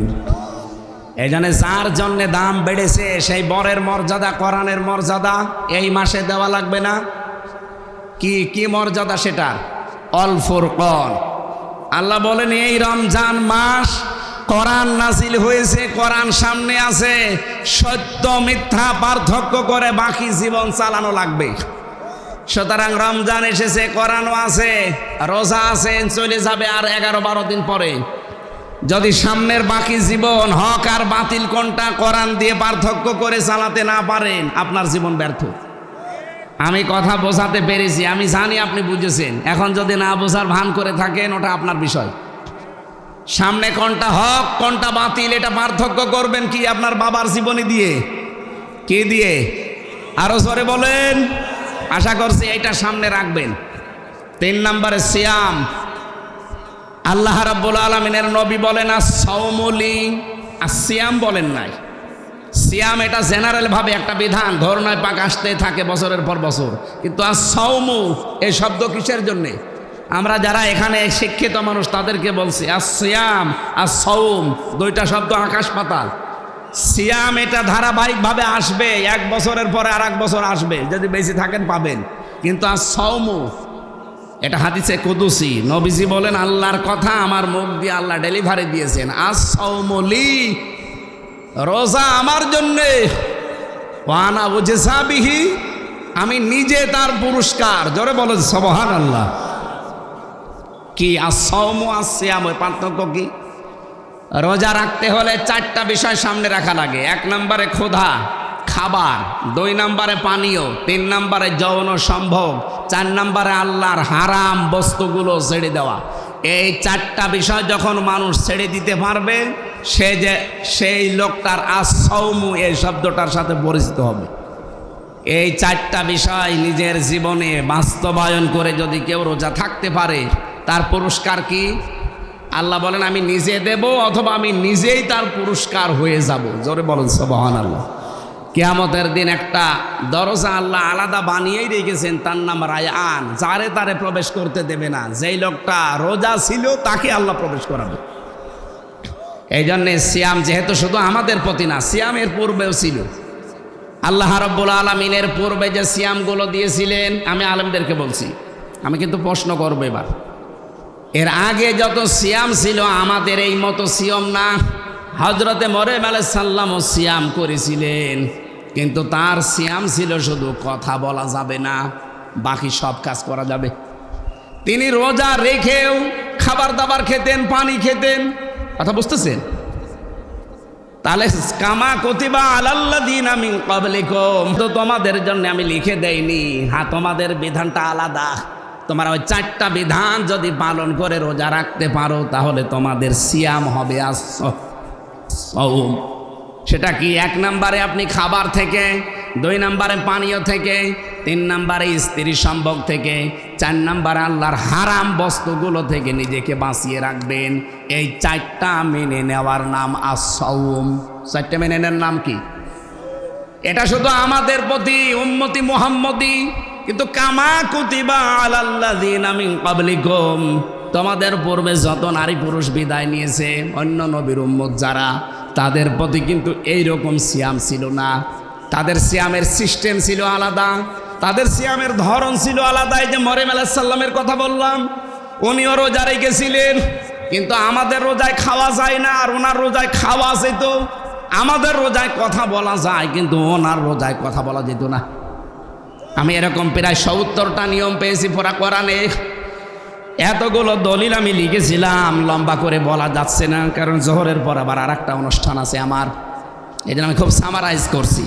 এই জন্য যার জন্যে দাম বেড়েছে, সেই বরের মর্যাদা, কোরআনের মর্যাদা এই মাসে দেওয়া লাগবে না? কি কি মর্যাদা সেটা? অল ফুরকান। আল্লাহ বলেন এই রমজান মাস কোরআন নাজিল হয়েছে, কোরআন সামনে আছে, সত্য মিথ্যা পার্থক্য করে বাকি জীবন চালানো লাগবে। সুতরাং রমজান এসেছে, কোরআনও আছে, রোজা আছে, চলে যাবে আর 11-12 দিন পরে। যদি সামনের বাকি জীবন হক আর বাতিল কোনটা কোরআন দিয়ে পার্থক্য করে চালাতে না পারেন, আপনার জীবন ব্যর্থ। আমি কথা বোঝাতে পেরেছি, আমি জানি আপনি বুঝেছেন। এখন যদি না বোঝার ভান করে থাকেন, ওটা আপনার বিষয়। সামনে কোনটা হক কোনটা বাতিল এটা পার্থক্য করবেন কি আপনার বাবার জীবনী দিয়ে? কি দিয়ে? আরো জোরে বলেন। আশা করছি এটা সামনে রাখবেন। 3 নম্বরে সিয়াম। আল্লাহ রাব্বুল আলামিনের নবী বলেন as-সাওমুলি, as-সিয়াম বলেন নাই। সিয়াম এটা জেনারেল ভাবে একটা বিধান, ধর্নায় পাক আসতে থাকে বছরের পর বছর, কিন্তু as-সাওমু এই শব্দ কিসের জন্যে? আমরা যারা এখানে শিক্ষিত মানুষ তাদেরকে বলছি as-সিয়াম as-সাওম, দুইটা শব্দ আকাশ পাতাল। সিয়াম এটা ধারাবাহিকভাবে আসবে, 1 বছরের পরে আর 1 বছর আসবে, যদি বেশি থাকেন পাবেন। কিন্তু as-সাওমু এটা হাদিসে কুদুসি, নবীজি বলেন আল্লাহর কথা আমার মুখ দিয়ে আল্লাহ ডেলিভারি দিয়েছেন। as-সাওমু লি, রোজা আমার জন্যে, ওয়া আনা উজজা বিহি, আমি নিজে তার পুরস্কার। জোরে বলেন সুবহানাল্লাহ। কি as-সাওমু as-সিয়াম, এর পার্থক্য কি? রোজা রাখতে হলে 4টা বিষয় সামনে রাখা লাগে। 1 নম্বরে ক্ষুধা, খাবার, 2 নম্বরে পানীয়, 3 নম্বরে যৌন সম্ভোগ, 4 নম্বরে আল্লাহর হারাম বস্তুগুলো ছেড়ে দেওয়া। এই 4টা বিষয় যখন মানুষ ছেড়ে দিতে পারবে, সেই লোকটার as-সাওমু এই শব্দটার সাথে পরিচিত হবে। এই 4টা বিষয় নিজের জীবনে বাস্তবায়ন করে যদি কেউ রোজা থাকতে পারে, তার পুরস্কার কি? আল্লাহ বলেন আমি নিজে দেব, অথবা আমি নিজেই তার পুরস্কার হয়ে যাব। জোরে বলেন সুবহানাল্লাহ। কিয়ামতের দিন একটা দরজা আল্লাহ আলাদা বানিয়েই রেখেছেন, তার নাম রায়আন। যারে তারে প্রবেশ করতে দেবে না, যেই লোকটা রোজা ছিল তাকে আল্লাহ প্রবেশ করাবে। এই জন্যে সিয়াম যেহেতু শুধু আমাদের প্রতি না, সিয়ামের পূর্বেও ছিল। আল্লাহ রাব্বুল আলামিনের পূর্বে যে সিয়ামগুলো দিয়েছিলেন, আমি আলেমদেরকে বলছি, আমি কিন্তু প্রশ্ন করবো এবার, এর আগে যত সিয়াম ছিল আমাদের এই মতো সিয়াম না। হযরতে মরিয়ম আলাইহিস সালামও সিয়াম করেছিলেন, কিন্তু তার সিয়াম ছিল শুধু কথা বলা যাবে না, বাকি সব কাজ করা যাবে। তিনি রোজা রেখেও খাবার দাবার খেতেন, পানি খেতেন। কথা বুঝতেছেন? তাহলে কামা কুতিবা আলাল্লাযিনা মিন ক্বাবলিকুম, তো তোমাদের জন্য আমি লিখে দেইনি। হ্যাঁ, তোমাদের বিধানটা আলাদা। তোমার ওই 4টা বিধান যদি পালন করে রোজা রাখতে পারো, তাহলে তোমাদের সিয়াম হবে আস-সাওম। সেটা কি? 1 নম্বরে আপনি খাবার থেকে, 2 নম্বরে পানীয় থেকে, 3 নম্বরে স্ত্রী সম্ভোগ থেকে, 4 নম্বরে আল্লাহর হারাম বস্তুগুলো থেকে নিজেকে বাঁচিয়ে রাখবেন। এই 4টা মেনে নেওয়ার নাম আস-সাওম। 4টা মেনে নেওয়ার নাম কি? এটা শুধু আমাদের প্রতি উম্মতি মুহাম্মদি, কিন্তু কামা কুতিবা আলাল্লাযিনা মিন ক্বাবলিকুম, তোমাদের পূর্বে যত নারী পুরুষ বিদায় নিয়েছে, অন্য নবীর উম্মত যারা, তাদের প্রতি কিন্তু এইরকম সিয়াম ছিল না। তাদের সিয়ামের সিস্টেম ছিল আলাদা, তাদের সিয়ামের ধরন ছিল আলাদা। এই যে মরিয়ম আলাইহিস সালামের কথা বললাম, উনিও রোজা রেখেছিলেন, কিন্তু আমাদের রোজায় খাওয়া যায় না, আর ওনার রোজায় খাওয়া যেত। আমাদের রোজায় কথা বলা যায়, কিন্তু ওনার রোজায় কথা বলা যেত না। আমি এরকম প্রায় 70টা নিয়ম পেয়েছি পুরা কোরআনে। এতগুলো দলিল আমি লিখেছিলাম, লম্বা করে বলা যাচ্ছে না, কারণ জোহরের পর আবার আরেকটা অনুষ্ঠান আছে আমার, এই জন্য আমি খুব সামারাইজ করছি।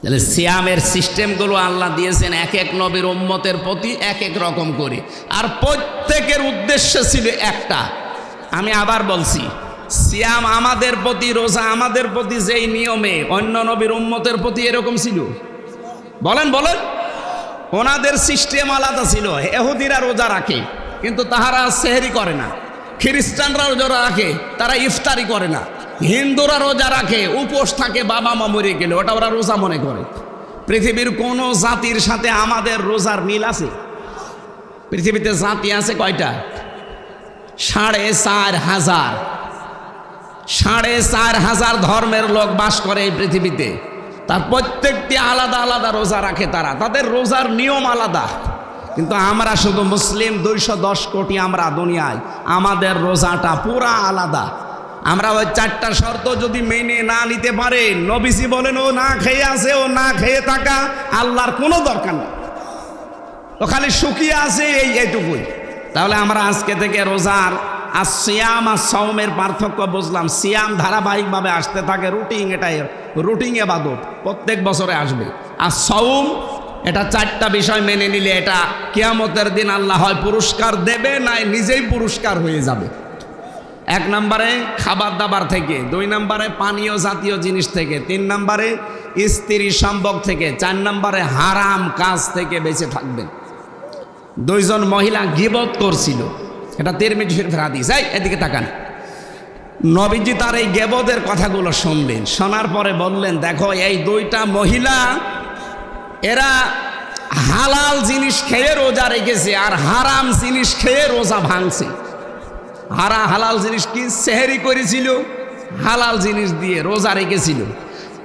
তাহলে সিয়ামের সিস্টেমগুলো আল্লাহ দিয়েছেন এক এক নবীর উম্মতের প্রতি এক এক রকম করে, আর প্রত্যেকের উদ্দেশ্য ছিল একটা। আমি আবার বলছি, সিয়াম আমাদের প্রতি, রোজা আমাদের প্রতি যেই নিয়মে, অন্য নবীর উম্মতের প্রতি এরকম ছিল। বলেন বলেন, ওনাদের সিস্টেম আলাদা ছিল। ইহুদিরা রোজা রাখে, কিন্তু তাহারা সেহরি করে না। খ্রিস্টানরা রোজা রাখে, তারা ইফতারি করে না। হিন্দুরা রোজা রাখে, উপোস থাকে, বাবা মা মরে গেলে ওটা ওরা রোজা মনে করে। পৃথিবীর কোন জাতির সাথে আমাদের রোজার মিল আছে? পৃথিবীতে জাতি আছে কয়টা? 4,500। 4,500 ধর্মের লোক বাস করে এই পৃথিবীতে। তার প্রত্যেকটি আলাদা আলাদা রোজা রাখে, তারা তাদের রোজার নিয়ম আলাদা। কিন্তু আমরা শুধু মুসলিম 210 কোটি আমরা দুনিয়ায়, আমাদের রোজাটা পুরা আলাদা। আমরা ওই 4টা শর্ত যদি মেনে না নিতে পারে, নবীজি বলেন ও না খেয়ে আছে, ও না খেয়ে থাকা আল্লাহর কোনো দরকার নেই, ও খালি শুকিয়ে আছে, এইটুকুই। তাহলে আমরা আজকে থেকে রোজার আর সিয়াম আর সাওমের পার্থক্য বুঝলাম। সিয়াম ধারাবাহিকভাবে আসতে থাকে, রুটিন, এটাই রুটিন ইবাদত, প্রত্যেক বছরে আসবে। আর সাওম এটা 4টা বিষয় মেনে নিলে এটা কিয়ামতের দিন আল্লাহ হয় পুরস্কার দেবে, না নিজেই পুরস্কার হয়ে যাবে। 1 নম্বরে খাবার দাবার থেকে, 2 নম্বরে পানীয় জাতীয় জিনিস থেকে, 3 নম্বরে স্ত্রী সম্ভোগ থেকে, 4 নম্বরে হারাম কাজ থেকে বেঁচে থাকবেন। 2 জন মহিলা গীবত করছিল, এটা তিরমিজি শরীফের হাদিস। এদিকে তাকান। নবীজি তার এই গীবতের কথাগুলো শুনলেন, শোনার পরে বললেন, দেখো এই 2টা মহিলা, এরা হালাল জিনিস খেয়ে রোজা রেখেছে, আর হারাম জিনিস খেয়ে রোজা ভাঙছে। হালাল জিনিস কি? সেহরি করেছিল, হালাল জিনিস দিয়ে রোজা রেখেছিল,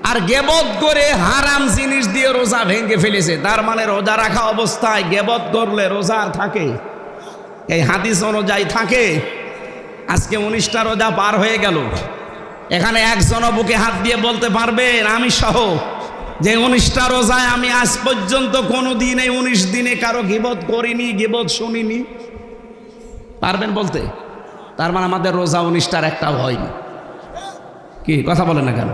আর গীবত করে হারাম জিনিস দিয়ে রোজা ভেঙে ফেলেছে। তার মানে রোজা রাখা অবস্থায় গীবত করলে রোজা আর থাকে? এই হাদিস অনুযায়ী থাকে। আজকে 19টা রোজা পার হয়ে গেল, এখানে একজন বুকে হাত দিয়ে বলতে পারবেন আমি সহ যে 19টা রোজায় আমি আজ পর্যন্ত কোনো দিন এই 19 দিনে কারো গীবত করিনি, গীবত শুনিনি? পারবেন বলতে? তার মানে আমাদের রোজা 19টার একটাও হয়নি। কি কথা বলেন না কেন?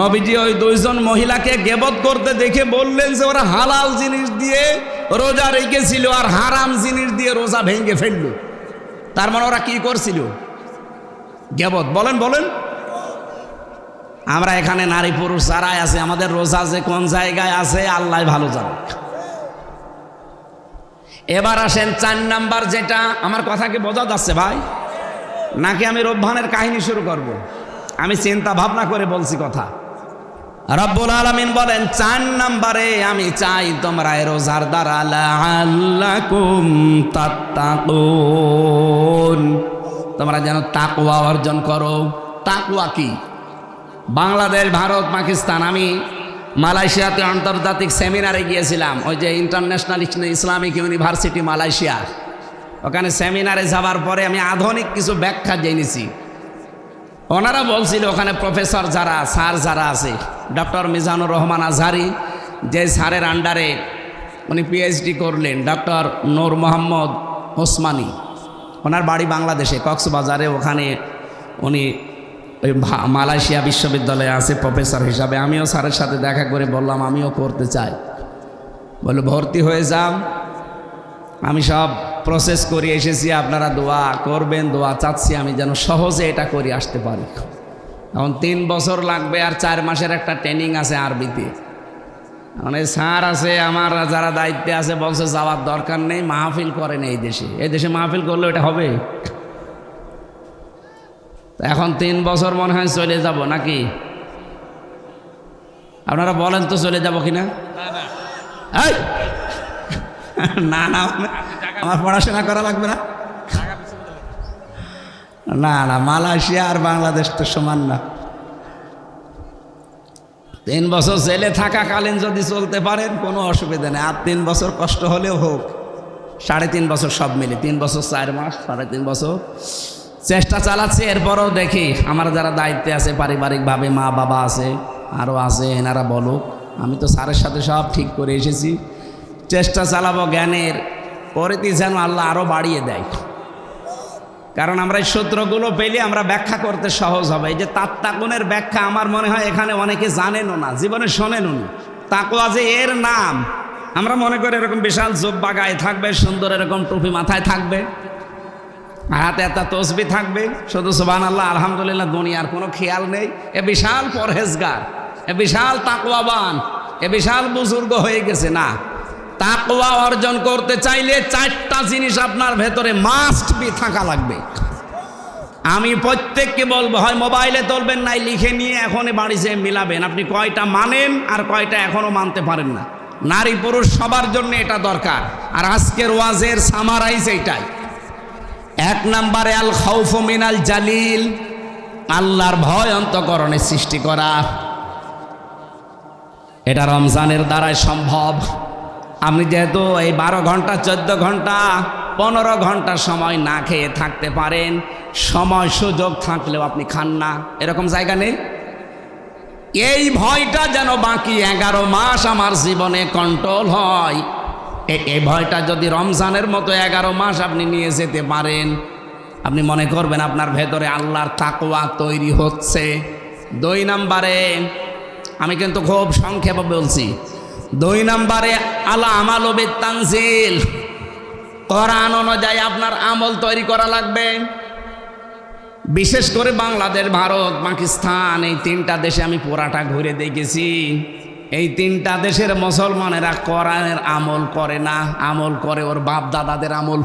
নবীজি ওই 2 জন মহিলাকে গীবত করতে দেখে বললেন যে ওরা হালাল জিনিস দিয়ে রোজা রেখেছিল, আর হারাম জিনিস দিয়ে রোজা ভেঙে ফেলল। তার মানে ওরা কি করছিল? গীবত। বলেন বলেন। আমরা এখানে নারী পুরুষ যারাই আছে, আমাদের রোজা যে কোন জায়গায় আছে আল্লাহ ভালো জানে। এবার আসেন 4 নাম্বার, যেটা আমার কথা কি বোঝা যাচ্ছে ভাই, নাকি আমি রব্বানের কাহিনী শুরু করব? আমি চিন্তা ভাবনা করে বলছি কথা। রব্বুল আলামিন বলেন 4 নম্বরে আমি চাই তোমরা এই রোজার দ্বারা লাআল্লাকুম তাত্তাকুন, তোমরা যেন তাকওয়া অর্জন করো। তাকওয়া কি? বাংলাদেশ, ভারত, পাকিস্তান, আমি মালয়েশিয়াতে আন্তর্জাতিক সেমিনারে গিয়েছিলাম, ওই যে ইন্টারন্যাশনাল ইসলামিক ইউনিভার্সিটি মালয়েশিয়া, ওখানে সেমিনারে যাওয়ার পরে আমি আধুনিক কিছু ব্যাখ্যা জেনেছি। ওনারা বলছিল ওখানে প্রফেসর যারা, স্যার যারা আছে, ডক্টর মিজানুর রহমান আজহারি, যে স্যারের আন্ডারে উনি পিএইচডি করলেন, ডক্টর নূর মোহাম্মদ ওসমানী, ওনার বাড়ি বাংলাদেশে কক্সবাজারে, ওখানে উনি ওই মালয়েশিয়া বিশ্ববিদ্যালয়ে আছে প্রফেসর হিসাবে। আমিও স্যারের সাথে দেখা করে বললাম আমিও করতে চাই। বললো ভর্তি হয়ে যাও, আমি সব প্রসেস করে এসেছি, আপনারা দোয়া করবেন, দোয়া চাচ্ছি আমি যেন সহজে এটা করে আসতে পারি। এখন 3 বছর লাগবে আর 4 মাসের একটা ট্রেনিং আছে আরবিতে। মানে স্যার আছে আমার যারা দায়িত্বে আছে বলছে যাওয়ার দরকার নেই, মাহফিল করেন এই দেশে, এই দেশে মাহফিল করলে এটা হবে। এখন 3 বছর মনে হয় চলে যাব নাকি? আপনারা বলেন তো চলে যাব কিনা? না না, আমার পড়াশোনা করা লাগবে না। না না, মালয়েশিয়া আর বাংলাদেশ তো সমান না। 3 বছর জেলে থাকাকালীন যদি চলতে পারেন কোনো অসুবিধা নেই, আর 3 বছর কষ্ট হলেও হোক, 3.5 বছর সব মিলে, 3 বছর 4 মাস, 3.5 বছর চেষ্টা চালাচ্ছি। এরপরও দেখি আমার যারা দায়িত্বে আছে পারিবারিকভাবে, মা বাবা আছে, আরও আছে, এনারা বলুক। আমি তো স্যারের সাথে সব ঠিক করে এসেছি, চেষ্টা চালাবো জ্ঞানের পরিধি যেন আল্লাহ আরও বাড়িয়ে দেয়। কারণ আমরা এই সূত্রগুলো পেলে আমরা ব্যাখ্যা করতে সহজ হবে। এই যে তাত্তাকুনের ব্যাখ্যা আমার মনে হয় এখানে অনেকে জানেনও না, জীবনে শোনেনও না। তাকওয়া যে এর নাম, আমরা মনে করি এরকম বিশাল জুব্বা গায়ে থাকবে, সুন্দর এরকম টুপি মাথায় থাকবে, হাতে একটা তসবিহ থাকবে, শুধু সুবহানাল্লাহ আলহামদুলিল্লাহ, দুনিয়ার কোনো খেয়াল নেই। এ বিশাল পরহেজগার, এ বিশাল তাকওয়াবান, এ বিশাল বুজুর্গ হয়ে গেছে। না, তাকওয়া অর্জন করতে চাইলে 4টা জিনিস আপনার ভেতরে মাস্ট বি থাকা লাগবে। আমি প্রত্যেককে বলবো, হয় মোবাইলে তুলবেন, নাই লিখে নিয়ে এখনই বাড়ি যেয়ে মিলাবেন আপনি কয়টা মানেন আর কয়টা এখনো মানতে পারেন না। নারী পুরুষ সবার জন্য এটা দরকার। আর আজকের ওয়াজের সামারাইজ এইটাই। 1 নম্বরে আল খাউফু মিনাল জালিল, আল্লাহর ভয় অন্তঃকরণে সৃষ্টি করা। এটা রমজানের দ্বারাই সম্ভব। আপনি যেহেতু এই 12 ঘন্টা, 14 ঘন্টা, 15 ঘন্টা সময় না খেয়ে থাকতে পারেন, সময় সুযোগ থাকলেও আপনি খান না, এরকম জায়গা নেই। এই ভয়টা যেন বাকি 11 মাস আমার জীবনে কন্ট্রোল হয়, এই ভয়টা যদি রমজানের মতো 11 মাস আপনি নিয়ে যেতে পারেন, আপনি মনে করবেন আপনার ভেতরে আল্লাহর তাকওয়া তৈরি হচ্ছে। 2 নম্বরে, আমি কিন্তু খুব সংক্ষেপে বলছি, 2 নম্বরে আলা আমালু বিতানজিল, কোরআন অনুযায়ী আপনার আমল তৈরি করা লাগবে। বিশেষ করে বাংলাদেশ, ভারত, পাকিস্তান, এই 3টা দেশে আমি পুরাটা ঘুরে দেখেছি। এই 3টা দেশের মুসলমানেরা কোরআনের আমল করে না, আমল করে ওর বাপ দাদাদের আমল।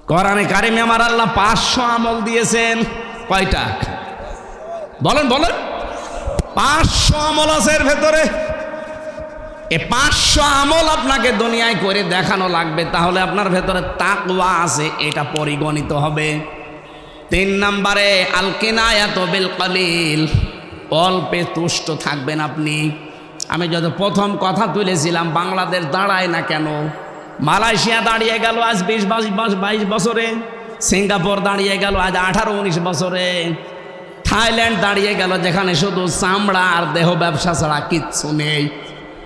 কোরআনে কারিমে আমার আল্লাহ 500 আমল দিয়েছেন। কয়টা বলেন বলেন? 500 আমল আছে এর ভেতরে। এই 500 আমল আপনাকে দুনিয়ায় করে দেখানো লাগবে, তাহলে আপনার ভেতরে তাকওয়া আছে, এটা পরিগণিত হবে। 3 নম্বরে আল কিনায়াতু বিল কলিল, অল্পে তুষ্ট থাকবেন আপনি। আমি যত প্রথম কথা তুলেছিলাম, বাংলাদেশ দাঁড়ায় না কেন? মালয়েশিয়া দাঁড়িয়ে গেল আজ 20-22 বছরে, সিঙ্গাপুর দাঁড়িয়ে গেল আজ 18-19 বছরে, থাইল্যান্ড দাঁড়িয়ে গেল যেখানে শুধু চামড়া আর দেহ ব্যবসা ছাড়া কিচ্ছু নেই,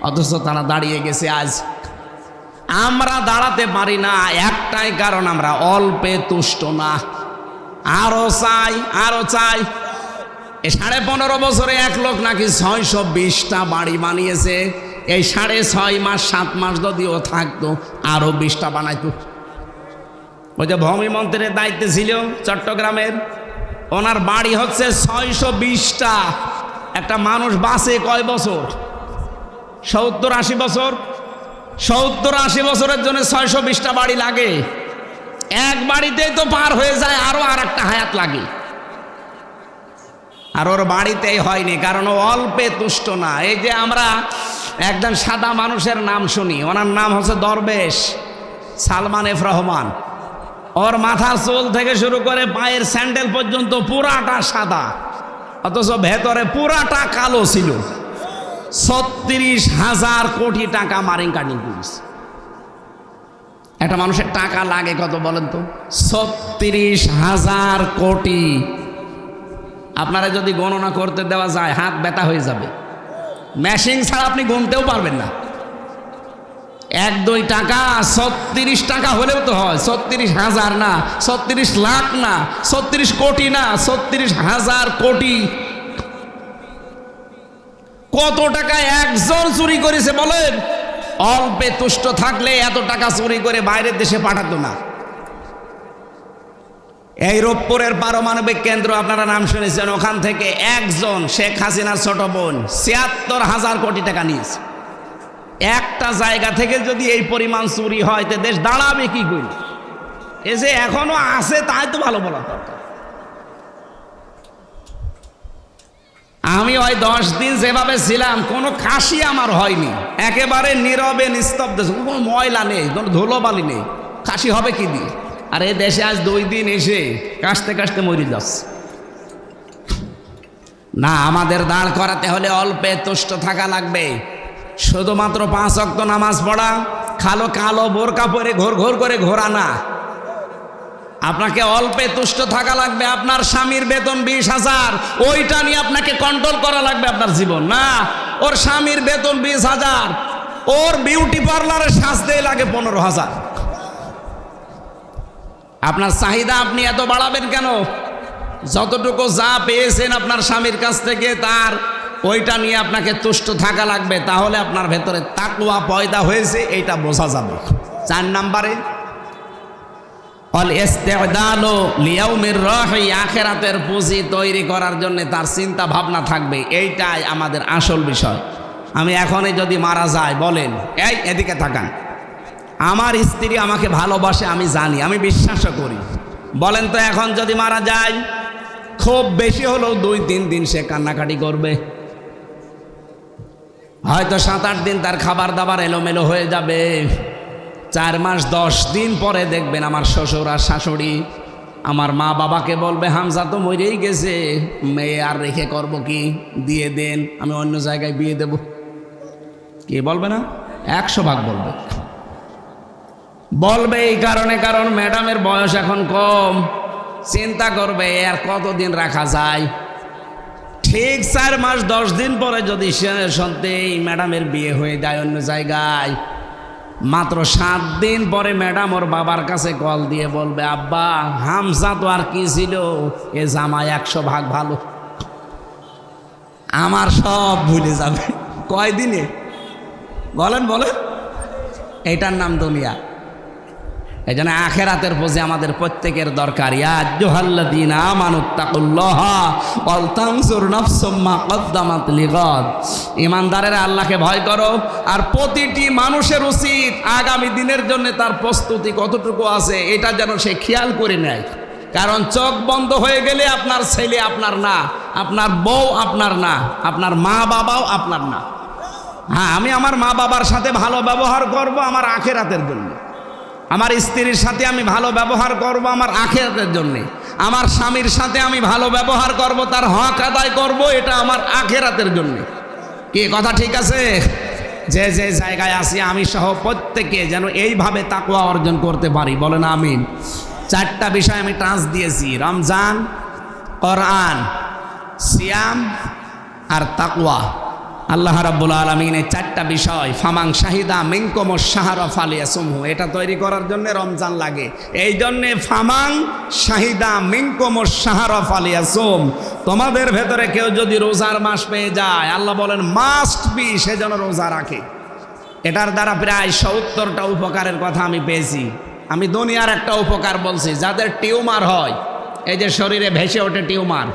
অথচ তারা দাঁড়িয়ে গেছে আজ। আমরা দাঁড়াতে পারি না, একটাই কারণ, আমরা অল্পে তুষ্ট না, আরো চাই, আরো চাই। এই 15.5 বছরে এক লোক নাকি 620টা বাড়ি বানিয়েছে। এই 6.5 মাস 7 মাস যদিও থাকতো আরো 20টা বানাইতো। ওই যে ভূমি মন্ত্রীর দায়িত্বে ছিল চট্টগ্রামের, ওনার বাড়ি হচ্ছে 620টা। একটা মানুষ বাঁচে কয় বছর? 70-80 বছর। 70-80 বছরের জন্য 620টা বাড়ি লাগে। এক বাড়িতেই তো পার হয়ে যায় আরো আর একটা হায়াত লাগে। আর ওর বাড়িতেই হয়নি, কারণ ও অল্পে তুষ্ট না। এই যে আমরা একজন সাদা মানুষের নাম শুনি, ওনার নাম হচ্ছে দরবেশ সালমান এফ রহমান। ওর মাথার চুল থেকে শুরু করে পায়ের স্যান্ডেল পর্যন্ত পুরাটা সাদা, অথচ ভেতরে পুরাটা কালো ছিল। 36,000 কোটি টাকা মারিং কাটিং করেছে। একটা মানুষের টাকা লাগে কত বলেন তো? 36,000 কোটি। আপনারা যদি গণনা করতে দেওয়া যায় হাত ব্যথা হয়ে যাবে। মেশিন ছাড়া আপনি গুনতেও পারবেন না। 1-2 টাকা 36 টাকা হলেও তো হয়। 36,000 না, 36 লাখ না, 36 কোটি না, 36,000 কোটি। কত টাকা একজন চুরি করেছে বলেন? অল্পে তুষ্ট থাকলে এত টাকা চুরি করে বাইরের দেশে পাঠাতো না। এই রূপপুরের পারমাণবিক কেন্দ্র আপনারা নাম শুনেছেন, ওখান থেকে একজন শেখ হাসিনার ছোট বোন 76,000 কোটি টাকা নিয়েছে। একটা জায়গা থেকে যদি এই পরিমাণ চুরি হয় তো দেশ দাঁড়াবে কি করে? এ যে এখনো আছে তাই তো ভালো বলা দরকার। আমি ওই 10 দিন যেভাবে ছিলাম কোনো কাশি আমার হয়নি, একেবারে নীরবে নিস্তব্ধ, কোনো ময়লা নেই, কোনো ধুলোবালি নেই। কাশি হবে কি দিয়ে? আর এই দেশে আজ 2 দিন এসে কাশতে কাশতে মরে যাচ্ছে। না, আমাদের দাঁড় করাতে হলে অল্পে তুষ্ট থাকা লাগবে। শুধুমাত্র 5 ওয়াক্ত নামাজ পড়া, কালো বোরকা পরে ঘোর ঘোর করে ঘোরা না। আপনাকে অল্পে তুষ্ট থাকা লাগবে। আপনার স্বামীর বেতন 20,000, ওইটা নিয়ে আপনাকে কন্ট্রোল করা লাগবে আপনার জীবন। না, ওর স্বামীর বেতন 20,000, ওর বিউটি পার্লারে সাজতেই লাগে 15,000। আপনার চাহিদা আপনি এত বাড়াবেন কেন? যতটুকু যা পেয়েছেন আপনার স্বামীর কাছ থেকে তার ওইটা নিয়ে আপনাকে তুষ্ট থাকা লাগবে। তাহলে আপনার ভেতরে তাকওয়া পয়দা হয়েছে এইটা বোঝা যাবে। 4 নম্বরে আখেরাতের পুঁজি তৈরি করার জন্য তার চিন্তা ভাবনা থাকবে। এইটাই আমাদের আসল বিষয়। আমি এখনই যদি মারা যাই, বলেন এই এদিকে তাকান, আমার স্ত্রী আমাকে ভালোবাসে, আমি জানি, আমি বিশ্বাসও করি। বলেন তো এখন যদি মারা যায়, খুব বেশি হলেও 2-3 দিন সে কান্নাকাটি করবে। হয়তো 7-8 দিন তার খাবার দাবার এলোমেলো হয়ে যাবে। 4 মাস 10 দিন পরে দেখবেন আমার শ্বশুর আর শাশুড়ি আমার মা বাবাকে বলবে, হামজা তো মরেই গেছে, মেয়ে আর রেখে করব কি, দিয়ে দেন, আমি অন্য জায়গায় বিয়ে দেব। কি বলবে না? 100 ভাগ বলবে। বলবে এই কারণে, কারণ ম্যাডামের বয়স এখন কম। চিন্তা করবে আর কতদিন রাখা যায়। ঠিক 4 মাস 10 দিন পরে যদি সন্তেই ম্যাডামের বিয়ে হয়ে যায় অন্য জায়গায়, মাত্র 7 দিন পরে ম্যাডাম ওর বাবার কাছে কল দিয়ে বলবে, আব্বা হামজা তো আর কি ছিল, এ জামাই 100 ভাগ ভালো, আমার সব ভুলে যাবে। কয়দিনে? বলেন বলেন। এইটার নাম দুনিয়া। এই জন্য আখেরাতের পুঁজি আমাদের প্রত্যেকের দরকার। ইয়া আইয়ুহাল্লাযীনা আমানুত্তাকুল্লাহা ওয়াল তানজুর নাফসুম মা কদ্দামাত লিগাদ। ঈমানদারেরা আল্লাহকে ভয় করো, আর প্রতিটি মানুষের উচিত আগামী দিনের জন্য তার প্রস্তুতি কতটুকু আছে এটা যেন সে খেয়াল করে নেয়। কারণ চোখ বন্ধ হয়ে গেলে আপনার ছেলে আপনার না, আপনার বউ আপনার না, আপনার মা বাবাও আপনার না। হ্যাঁ, আমি আমার মা বাবার সাথে ভালো ব্যবহার করব আমার আখেরাতের জন্য, আমার স্ত্রীর সাথে আমি ভালো ব্যবহার করব আমার আখেরাতের জন্যে, আমার স্বামীর সাথে আমি ভালো ব্যবহার করব, তার হক আদায় করব, এটা আমার আখেরাতের জন্যে। কি কথা ঠিক আছে? যে যে জায়গায় আছি আমি সহ প্রত্যেকে যেন এইভাবে তাকওয়া অর্জন করতে পারি। বলেন আমিন। 4টা বিষয় আমি টাচ দিয়েছি: রমজান, কোরআন, সিয়াম আর তাকওয়া। আল্লাহ রাব্বুল আলামিন এই 4টা বিষয়, ফামাং শাহিদা মিনকুমুশ শাহরা ফালিয়াসুমহু, এটা তৈরি করার জন্য রমজান লাগে। এই জন্যে ফামাং শাহিদা মিনকুমুশ শাহরা ফালিয়াসুম, তোমাদের ভেতরে কেউ যদি রোজার মাস পেয়ে যায়, আল্লাহ বলেন মাস্ট বি সে যেন রোজা রাখে। এটার দ্বারা প্রায় 70টা উপকারের কথা আমি পেয়েছি। আমি দুনিয়ার একটা উপকার বলছি, যাদের টিউমার হয়, এই যে শরীরে ভেসে ওঠে টিউমার,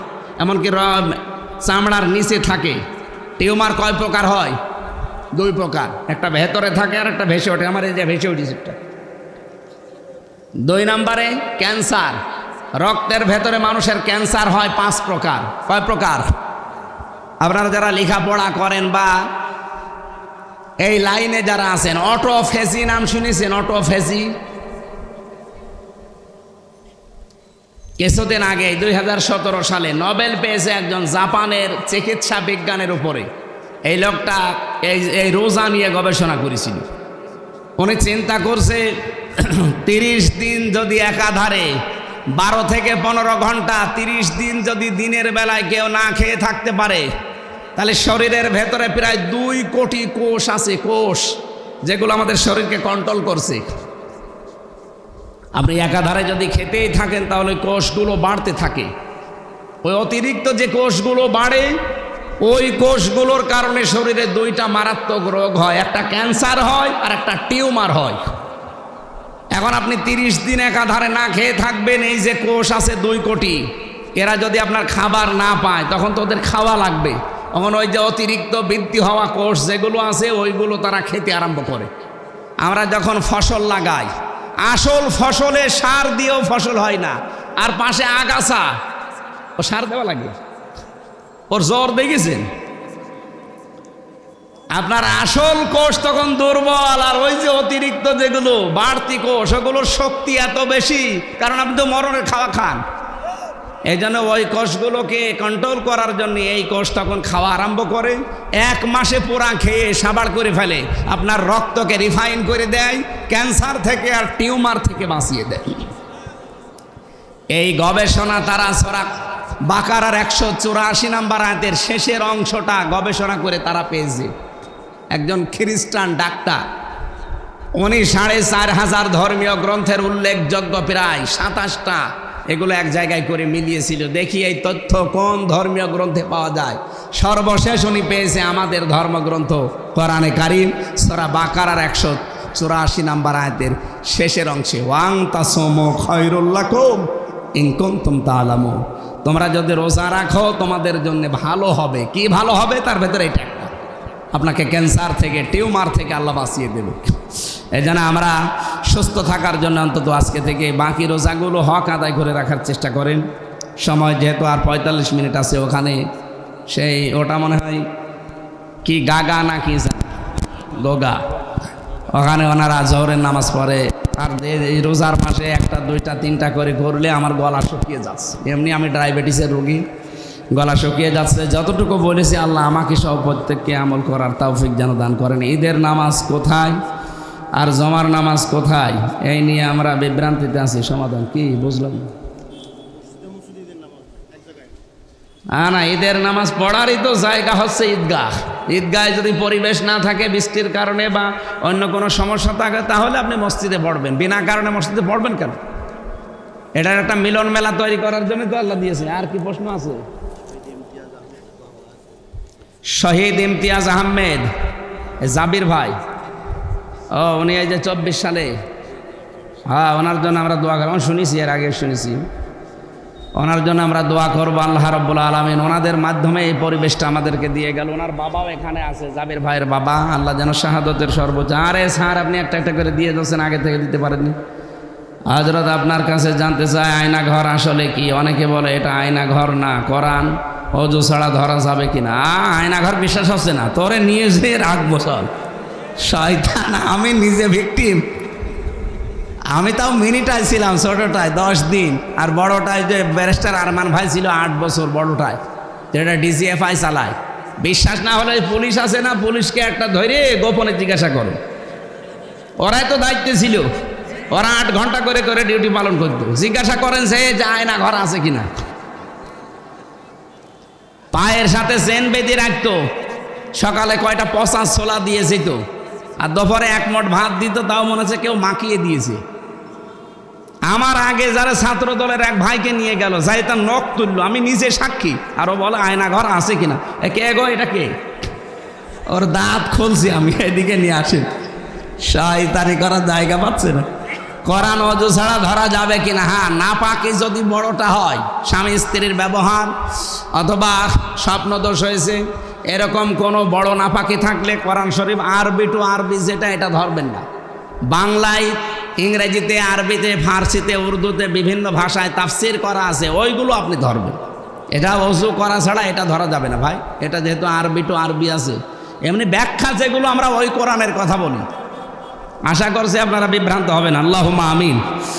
এমনকি চামড়ার নিচে থাকে। টিউমার কয় প্রকার হয়? 2 প্রকার, একটা ভেতরে থাকে আর একটা ভেসে ওঠে। আমার এই যে ভেসে উঠেছে একটা। 2 নম্বরে ক্যান্সার, রক্তের ভেতরে মানুষের ক্যান্সার হয় 5 প্রকার। কয় প্রকার? আপনারা যারা লেখাপড়া করেন বা এই লাইনে যারা আছেন, অটোফেজি নাম শুনেছেন? অটোফেজি কিছুদিন আগে 2017 সালে নোবেল পেয়েছে একজন জাপানের চিকিৎসা বিজ্ঞানের উপরে। এই লোকটা এই রোজা নিয়ে গবেষণা করেছিল। উনি চিন্তা করছে 30 দিন যদি একাধারে 12 থেকে 15 ঘন্টা 30 দিন যদি দিনের বেলায় কেউ না খেয়ে থাকতে পারে, তাহলে শরীরের ভেতরে প্রায় 2 কোটি কোষ আছে, কোষ যেগুলো আমাদের শরীরকে কন্ট্রোল করছে। আপনি একাধারে যদি খেতেই থাকেন তাহলে কোষগুলো বাড়তে থাকে। ওই অতিরিক্ত যে কোষগুলো বাড়ে, ওই কোষগুলোর কারণে শরীরে 2টা মারাত্মক রোগ হয়, একটা ক্যান্সার হয় আর একটা টিউমার হয়। এখন আপনি 30 দিন একাধারে না খেয়ে থাকবেন, এই যে কোষ আছে 2 কোটি, এরা যদি আপনার খাবার না পায় তখন তো ওদের খাওয়া লাগবে। তখন ওই যে অতিরিক্ত বৃদ্ধি হওয়া কোষ যেগুলো আছে ওইগুলো তারা খেতে আরম্ভ করে। আমরা যখন ফসল লাগাই, আসল ফসলে সার দিয়েও ফসল হয় না, আর পাশে আগাছা, ও সার দেওয়া লাগে, ওর জ্বর দেখেছেন? আপনার আসল কোষ তখন দুর্বল, আর ওই যে অতিরিক্ত যেগুলো বাড়তি কোষ, ওগুলোর শক্তি এত বেশি, কারণ আপনি তো মরণের খাওয়া খান। এই জন্য ওই কোষগুলোকে কন্ট্রোল করার জন্য এই কোষ তখন খাওয়া আরম্ভ করে। 1 মাসে পুরা খেয়ে সাবাড় করে ফেলে, আপনার রক্তকে রিফাইন করে দেয়, ক্যান্সার থেকে আর টিউমার থেকে বাঁচিয়ে দেয়। এই গবেষণা তারা সূরা বাকারার 184 নম্বর আয়াতের শেষের অংশটা গবেষণা করে তারা পেয়েছে। একজন খ্রিস্টান ডাক্তার, উনি 4500 ধর্মীয় গ্রন্থের উল্লেখযোগ্য প্রায় 27টা এগুলো এক জায়গায় করে মিলিয়েছিল, দেখি এই তথ্য কোন ধর্মীয় গ্রন্থে পাওয়া যায়। সর্বশেষ উনি পেয়েছে আমাদের ধর্মগ্রন্থ কোরআনে কারীম সূরা বাকারার 184 নম্বর আয়াতের শেষের অংশে, ওয়াং তাসুমু খায়রুল লাকুম ইন কুনতুম তা'লামুন, তোমরা যদি রোজা রাখো তোমাদের জন্য ভালো হবে। কি ভালো হবে? তার ভেতরে এটা একটা, আপনাকে ক্যান্সার থেকে টিউমার থেকে আল্লাহ বাঁচিয়ে দেবে। এই জন্য আমরা সুস্থ থাকার জন্য অন্তত আজকে থেকে বাকি রোজাগুলো হক আদায় করে রাখার চেষ্টা করেন। সময় যেহেতু আর 45 মিনিট আছে, ওখানে সেই ওটা মনে হয় কি গাগা না কি গোগা, ওখানে ওনারা জোহরের নামাজ পড়ে। আর এই রোজার মাসে 1টা 2টা 3টা করে করলে আমার গলা শুকিয়ে যাচ্ছে। এমনি আমি ডায়াবেটিসের রোগী, গলা শুকিয়ে যাচ্ছে। যতটুকু বলেছি আল্লাহ আমাকে সব প্রত্যেককে আমল করার তৌফিক যেন দান করেন। ঈদের নামাজ কোথায় আর জমার নামাজ কোথায়, এই নিয়ে আমরা বিভ্রান্তিতে আছি। সমাধান কি বুঝলাম না? ঈদের নামাজ পড়ারই তো জায়গা হচ্ছে ঈদগাহ। ঈদগাহে যদি পরিবেশ না থাকে, বৃষ্টির কারণে বা অন্য কোনো সমস্যা থাকে, তাহলে আপনি মসজিদে পড়বেন। বিনা কারণে মসজিদে পড়বেন কেন? এটার একটা মিলন মেলা তৈরি করার জন্য তো আল্লাহ দিয়েছে। আর কি প্রশ্ন আছে? শহীদ ইমতিয়াজ আহমেদ জাবির ভাই, ও উনি এই যে 24 সালে, হ্যাঁ ওনার জন্য আমরা দোয়া করব। শুনেছি, এর আগে শুনেছি, ওনার জন্য আমরা দোয়া করবো। আল্লাহ রাব্বুল আলামিন ওনাদের মাধ্যমে এই পরিবেশটা আমাদেরকে দিয়ে গেল। ওনার বাবাও এখানে আছে, জাবির ভাইয়ের বাবা, আল্লাহ যেন শাহাদতের সর্বোচ্চ। আরে স্যার আপনি একটা একটা করে দিয়ে দিচ্ছেন, আগে থেকে দিতে পারেননি। হযরত আপনার কাছে জানতে চাই আয়না ঘর আসলে কি? অনেকে বলে এটা আয়না ঘর না, কোরআন অজু ছাড়া ধরা যাবে কিনা। আয়না ঘর বিশ্বাস হচ্ছে না, তোরে নিয়ে যে রাখবো চল শয়তান। আমি নিজে ভিকটিম, আমি তাও মিনিটায় ছিলাম, ছোটোটায় 10 দিন, আর বড়টায় যে ব্যারিস্টার আরমান ভাই ছিল 8 বছর বড়টায়, যেটা ডিজিএফআই চালায়। বিশ্বাস না হলে পুলিশ আছে না, পুলিশকে একটা ধরে গোপনে জিজ্ঞাসা করো। ওরাই তো দায়িত্বে ছিল, ওরা 8 ঘন্টা করে করে ডিউটি পালন করতো। জিজ্ঞাসা করেন সে যে আয়না ঘর আছে কিনা। পায়ের সাথে চেন বেঁধে রাখতো, সকালে কয়টা পচা ছোলা দিয়ে যেত, আর দুপুরে 1 মুঠ ভাত দিত, তাও মনে হচ্ছে কেউ মাখিয়ে দিয়েছে। আমার আগে যারা ছাত্র দলের এক ভাইকে নিয়ে গেল, যাই তার নখ তুললো, আমি নিজে সাক্ষী। আরও বলে আয়না ঘর আছে কিনা। কে গো এটা কে? ওর দাঁত খুলছি আমি, এদিকে নিয়ে আসেন। শয়তানি করার জায়গা পাচ্ছে না। কোরআন অজু ছাড়া ধরা যাবে কিনা? হ্যাঁ, না পাকে যদি বড়টা হয়, স্বামী স্ত্রীর ব্যবহার অথবা স্বপ্নদোষ হয়েছে, এরকম কোনো বড় নাপাকি থাকলে কোরআন শরীফ আরবি টু আরবি যেটা, এটা ধরবেন না। বাংলায় ইংরেজিতে, আরবিতে, ফার্সিতে, উর্দুতে বিভিন্ন ভাষায় তাফসির করা আছে, ওইগুলো আপনি ধরবেন। এটা ওযু করা ছাড়া এটা ধরা যাবে না ভাই। এটা যেহেতু আরবি টু আরবি আছে, এমনি ব্যাখ্যা যেগুলো আমরা ওই কোরআনের কথা বলি। আশা করছি আপনারা বিভ্রান্ত হবেন। আল্লাহুম্মা আমিন।